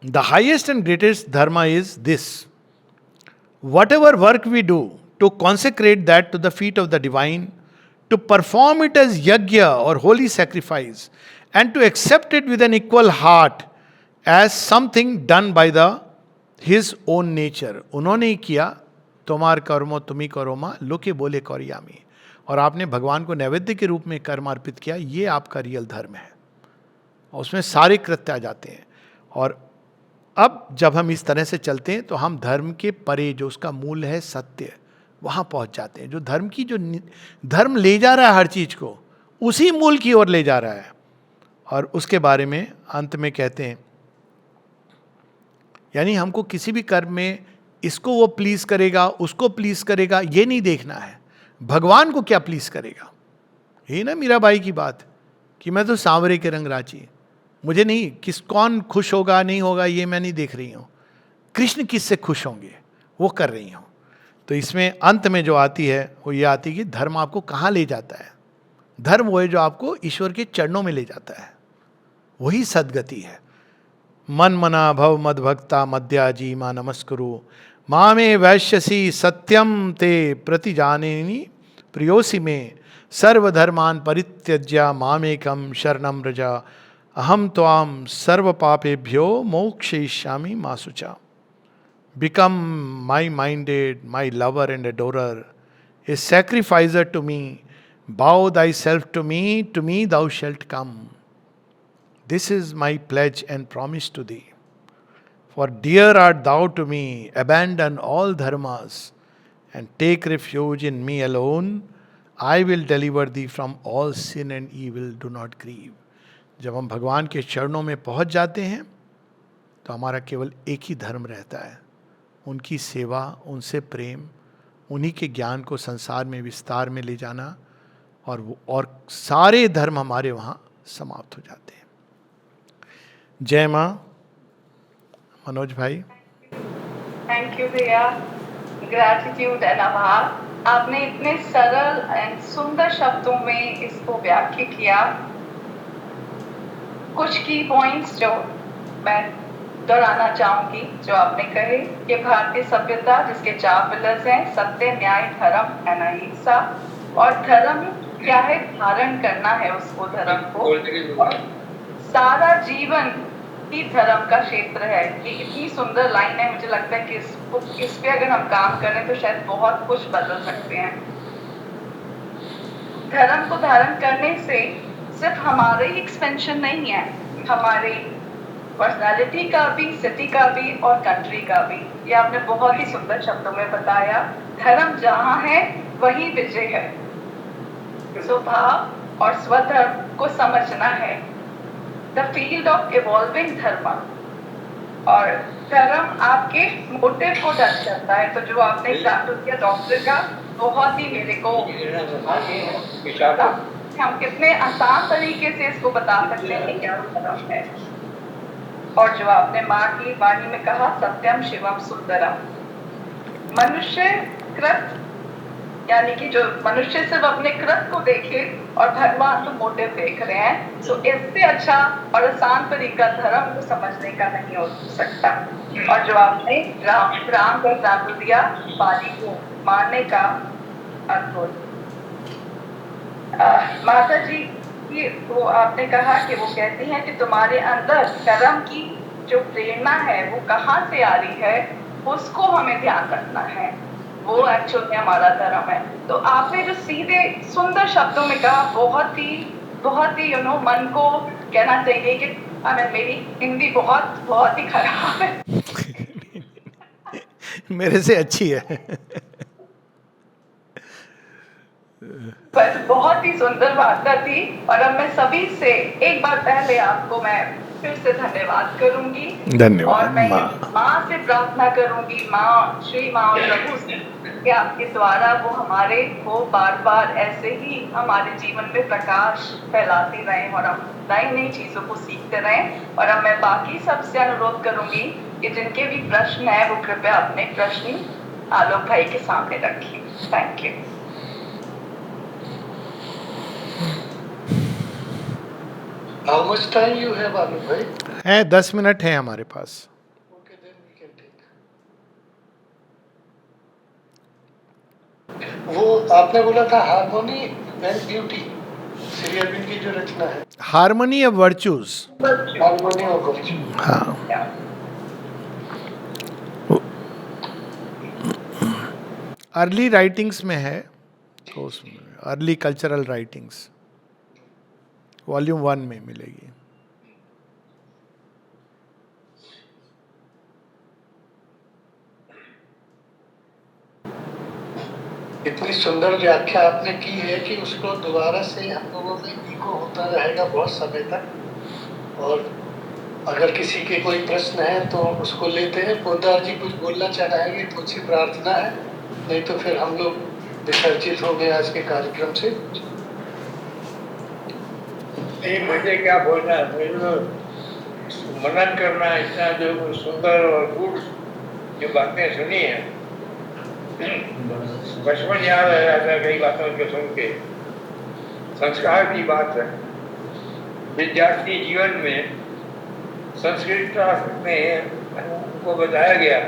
the highest and greatest dharma is this, whatever work we do to consecrate that to the feet of the divine, to perform it as yajna और holy sacrifice, and to accept it with an equal heart as something done by the his own nature. उन्होंने ही किया, तुम्हार कर्मो तुम्ही करो माँ, लोके बोले कौरियामी, और आपने भगवान को नैवेद्य के रूप में कर्म अर्पित किया, ये आपका रियल धर्म है। और उसमें सारे कृत्य आ जाते हैं। और अब जब हम इस तरह से चलते हैं तो हम धर्म के परे, जो उसका मूल है सत्य, वहाँ पहुँच जाते हैं। जो धर्म की, जो धर्म ले जा रहा है हर चीज़ को, उसी मूल की ओर ले जा रहा है। और उसके बारे में अंत में कहते हैं, यानी हमको किसी भी कर्म में इसको वो प्लीज करेगा, उसको प्लीज करेगा, ये नहीं देखना है, भगवान को क्या प्लीज करेगा। यही ना मीराबाई की बात कि मैं तो सांवरे के रंग राची, मुझे नहीं कौन खुश होगा नहीं होगा ये मैं नहीं देख रही हूँ, कृष्ण किससे खुश होंगे वो कर रही हूँ। तो इसमें अंत में जो आती है वो ये आती है कि धर्म आपको कहाँ ले जाता है। धर्म वो है जो आपको ईश्वर के चरणों में ले जाता है, वही सदगति है। मन मना भव मद भक्ता मद्याजी माँ नमस्कुरु, माँ में वैश्यसी सत्यम ते प्रति जानेनी, प्रियोसी में सर्वधर्मान परित्यज्या मामेकम शरणम रजा, अहम त्वाम सर्व पापेभ्यो मोक्षयिष्यामि मा शुचा। Become my minded, my lover and adorer, a sacrificer to me, bow thyself to me thou shalt come. This is my pledge and promise to thee. For dear art thou to me, abandon all dharmas and take refuge in me alone. I will deliver thee from all sin and evil, do not grieve. जब हम भगवान के चरणों में पहुंच जाते हैं तो हमारा केवल एक ही धर्म रहता है, उनकी सेवा, उनसे प्रेम, उन्हीं के ज्ञान को संसार में विस्तार में ले जाना, और सारे धर्म हमारे वहाँ समाप्त हो जाते हैं। जय माँ। मनोज भाई। थैंक यू भैया, ग्रैटिट्यूड एंड आभार। आपने इतने सरल एंड सुंदर शब्दों में इसको व्याख्या किया। कुछ की पॉइंट्स जो मैं दोहराना चाहूंगी जो आपने कहे कि भारतीय सभ्यता जिसके 4 पिलर्स हैं, सत्य, न्याय, धर्म एंड अहिंसा। और धर्म क्या है? धारण करना है उसको, धर्म को। और सारा जीवन ही धर्म का क्षेत्र है। ये इतनी सुंदर लाइन है, मुझे लगता है कि इस पे अगर हम काम करें तो शायद बहुत कुछ बदल सकते हैं। धर्म को धारण करने से सिर्फ हमारे ही एक्सपेंशन नहीं है, हमारे पर्सनालिटी का भी, सिटी का भी और कंट्री का भी। ये आपने बहुत ही सुंदर शब्दों में बताया। धर्म जहाँ है वही विजय है। स्वभाव और स्वधर्म को समझना है। द फील्ड ऑफ इवॉल्विंग धर्म। और धर्म आपके मोटिव को टच करता है। तो जो आपने एग्जाम्पल दिया डॉक्टर का, बहुत ही मेरे को हम कितने आसान तरीके से इसको बता सकते हैं कि क्या धर्म है। और जो आपने माँ की वाणी में कहा, सत्यम शिवम सुंदरम। मनुष्य कृत, यानी कि जो मनुष्य सिर्फ अपने कृत को देखे और भगवान तो मोटिव देख रहे हैं, तो इससे अच्छा और आसान तरीका धर्म को समझने का नहीं हो सकता। और जो आपने राम का एग्जाम्पल दिया, बाली को मारने का, अद्भुत। माता जी की वो आपने कहा कि वो कहती हैं कि तुम्हारे अंदर कर्म की जो प्रेरणा है वो कहाँ से आ रही है, उसको हमें ध्यान रखना है। वो एक्चुअली हमारा धर्म है। तो आपने जो सीधे सुंदर शब्दों में कहा, बहुत ही मन को कहना चाहिए कि मेरी हिंदी बहुत ही खराब है। मेरे से अच्छी है। पर बहुत ही सुंदर वार्ता थी। और अब मैं सभी से एक बार पहले आपको मैं फिर से धन्यवाद करूंगी। धन्यवाद और मैं माँ। माँ से प्रार्थना करूंगी, माँ, श्री माँ और प्रभु से, कि आपके द्वारा वो हमारे को बार बार ऐसे ही हमारे जीवन में प्रकाश फैलाते रहें और हम नई नई चीजों को सीखते रहें। और अब मैं बाकी सबसे अनुरोध करूंगी कि जिनके भी प्रश्न है वो कृपया अपने प्रश्न आलोक भाई के सामने रखें। Thank you. How much time you have, आलोक भाई? है 10 मिनट है हमारे पास। Okay, then we can take. वो आपने बोला था harmony and beauty, Shri Aurobindo की जो रचना है, harmony of virtues. Harmony of virtue. हाँ, अर्ली राइटिंग्स में है, तो उसमें अर्ली कल्चरल राइटिंग्स वॉल्यूम 1 में मिलेगी। इतनी सुंदर व्याख्या आपने की है कि उसको दोबारा से हम लोगों में इको होता रहेगा बहुत समय तक। और अगर किसी के कोई प्रश्न है तो उसको लेते हैं। पोदार जी कुछ बोलना चाहेंगे तो अच्छी प्रार्थना है, नहीं तो फिर हम लोग विसर्जित हो गए आज के कार्यक्रम से। नहीं, मुझे क्या बोलना है, मुझे तो मनन करना है। इतना जो सुंदर और गुड जो बातें सुनी है, बचपन याद आ जाता है कई बातों को सुन के। संस्कार की बात है। विद्यार्थी जीवन में संस्कृत में उनको बताया गया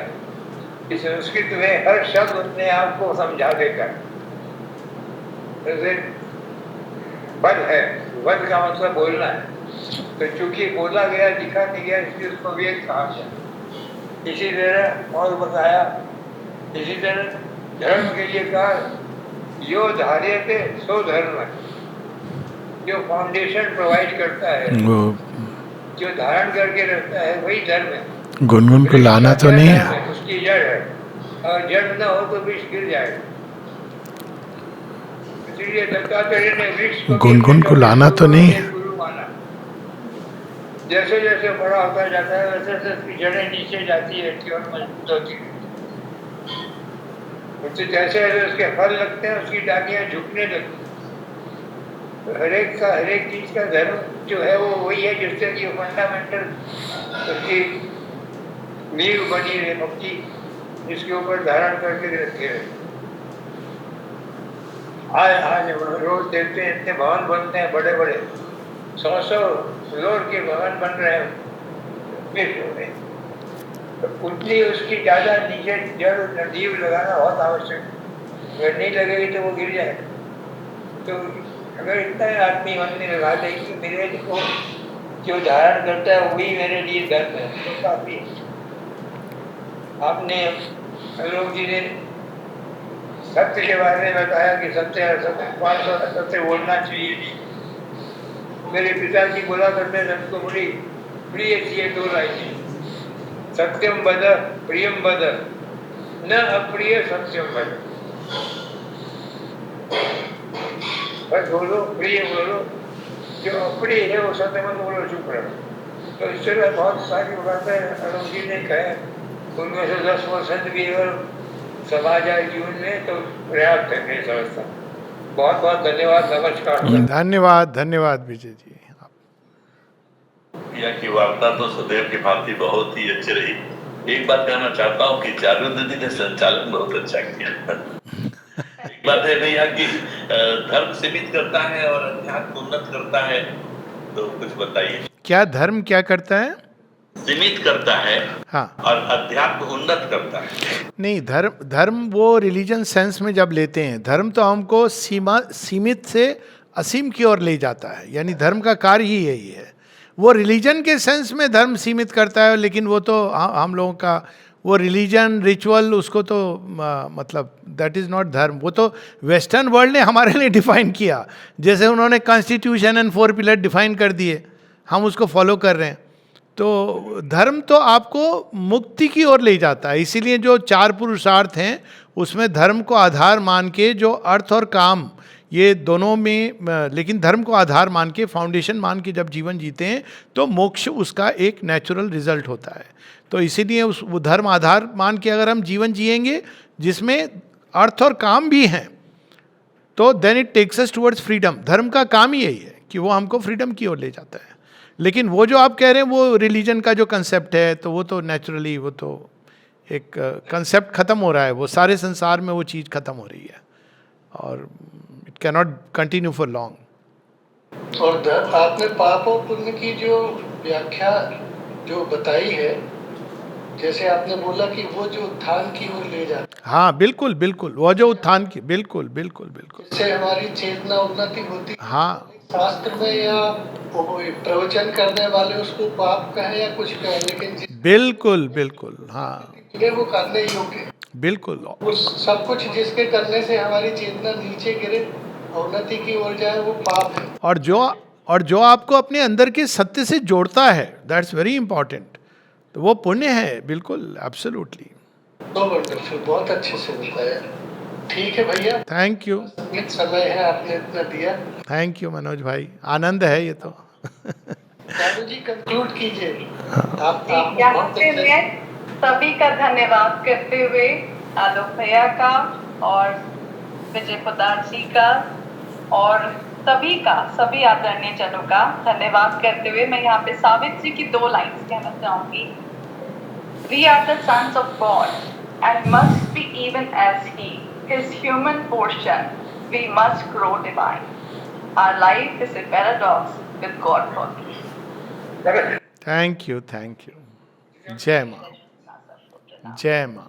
कि संस्कृत में हर शब्द अपने आप को समझा देगा। जैसे वध है, वध का मतलब बोलना है, तो चूंकि बोला गया, लिखा नहीं गया, इसलिए उसको वेद कहा गया। इसी तरह और बताया, इसी तरह धर्म के लिए कहा, यो धार्यते सो धर्म है, जो फाउंडेशन प्रोवाइड करता है, जो धारण करके रखता है, वही धर्म है। गुनगुन को लाना तो नहीं है, उसकी जड़ है, और जड़ न हो तो वृक्ष गिर जाएगा। इसलिए दत्तात्रेय ने वृक्ष को गुनगुन को लाना तो नहीं है। गुरु माना। जैसे जैसे बड़ा होता जाता है वैसे वैसे उसकी जड़ें नीचे जाती रहती है और मजबूत होती है। उससे जैसे जैसे उसके फल लगते हैं उसकी डालियां झुकने लगती हैं। तो हर एक चीज का धर्म जो है वो वही है जिससे कि फंडामेंटल उसकी नींव बनी रहे, भक्ति जिसके ऊपर धारण करके रखे रहे। आज रोज देखते हैं इतने भवन बनते हैं बड़े बड़े, 100 फ्लोर के भवन बन रहे हैं विश्व में, तो उतनी उसकी ज़्यादा नीचे जड़ नींव लगाना बहुत आवश्यक है। अगर नहीं लगेगी तो वो गिर जाए। तो अगर इतना आदमी मन में लगा दे कि मेरे को जो धारण करता है वही मेरे लिए धर्म है, तो काफी। आपने लोग जी ने सत्य के बारे में बताया कि सत्य बोलना चाहिए नहीं। मेरे पिताजी बोला करते हैं सबको बड़ी प्रिय थी दो लाइनें, सत्यम वद प्रियम वद न अप्रिय सत्यम वद। बस बोलो, प्रिय बोलो, जो अप्रिय है वो सत्य मत बोलो, चुप रहो। तो इस तरह बहुत सारी बातें अरुण जी ने कहे, उनमें से 10% भी अगर समाज आए जीवन में तो पर्याप्त है मेरी समझता। बहुत बहुत धन्यवाद, नमस्कार। धन्यवाद, धन्यवाद विजय जी। यहाँ की वार्ता तो सदैव की भांति बहुत ही अच्छी रही। एक बात कहना चाहता हूँ कि चारू दीदी ने संचालन बहुत अच्छा किया। एक बात है भैया कि धर्म सीमित करता है और अध्यात्म उन्नत करता है, तो कुछ बताइए। क्या धर्म क्या करता है? सीमित करता है, हाँ, और अध्यात्म उन्नत करता है। नहीं, धर्म वो रिलीजन सेंस में जब लेते हैं, धर्म तो हमको सीमित से असीम की ओर ले जाता है, यानी धर्म का कार्य ही यही है। वो रिलीजन के सेंस में धर्म सीमित करता है, लेकिन वो तो हम लोगों का वो रिलीजन रिचुअल, उसको तो मतलब दैट इज़ नॉट धर्म। वो तो वेस्टर्न वर्ल्ड ने हमारे लिए डिफाइन किया, जैसे उन्होंने कॉन्स्टिट्यूशन एंड 4 पिलर डिफाइन कर दिए, हम उसको फॉलो कर रहे हैं। तो धर्म तो आपको मुक्ति की ओर ले जाता है। इसीलिए जो 4 पुरुषार्थ हैं उसमें धर्म को आधार मान के, जो अर्थ और काम ये दोनों में, लेकिन धर्म को आधार मान के, फाउंडेशन मान के जब जीवन जीते हैं तो मोक्ष उसका एक नेचुरल रिजल्ट होता है। तो इसीलिए वो धर्म आधार मान के अगर हम जीवन जिएंगे जिसमें अर्थ और काम भी हैं, तो then it takes us towards freedom. धर्म का काम ही यही है कि वो हमको फ्रीडम की ओर ले जाता है। लेकिन वो जो आप कह रहे हैं वो रिलीजन का जो कंसेप्ट है, तो वो तो नेचुरली वो तो एक कंसेप्ट खत्म हो रहा है, वो सारे संसार में वो चीज़ खत्म हो रही है और it can not continue for long. और आपने पाप और पुण्य की जो व्याख्या जो बताई है, जैसे आपने बोला कि वो जो उत्थान की ओर ले जाता है। हाँ बिल्कुल बिल्कुल, वो जो उत्थान की, बिल्कुल बिल्कुल बिल्कुल, इससे हमारी चेतना उन्नति होती है। हाँ, शास्त्र में या प्रवचन करने वाले उसको पाप कहे या कुछ कहे, लेकिन बिल्कुल बिल्कुल, हाँ वो करने योग्य है। बिल्कुल। उस सब कुछ जिसके करने से हमारी चेतना नीचे गिरे, उन्नति की ओर जाए, वो पाप है। और जो आपको अपने अंदर के सत्य से जोड़ता है, दैट्स वेरी इंपॉर्टेंट, तो वो पुण्य है। बिल्कुल, एब्सोल्युटली। तो वंडरफुल, बहुत अच्छे से बताया। ठीक है भैया, थैंक यू। समय है, आपने इतना दिया। थैंक यू मनोज भाई, आनंद है ये तो। जादू जी कंक्लूड कीजिए। आप यहाँ पे मैं सभी का धन्यवाद करते हुए आलोक भैया का और विजय पोदार जी का और सभी आदरणीय जनों का धन्यवाद करते हुए मैं यहाँ पे सावित्री की 2 लाइन्स कहना चाहूंगी। We are the sons of God and must be even as He. His human portion, we must grow divine. Our life is a paradox with God taught. Thank you, thank you. जय माँ, जय माँ।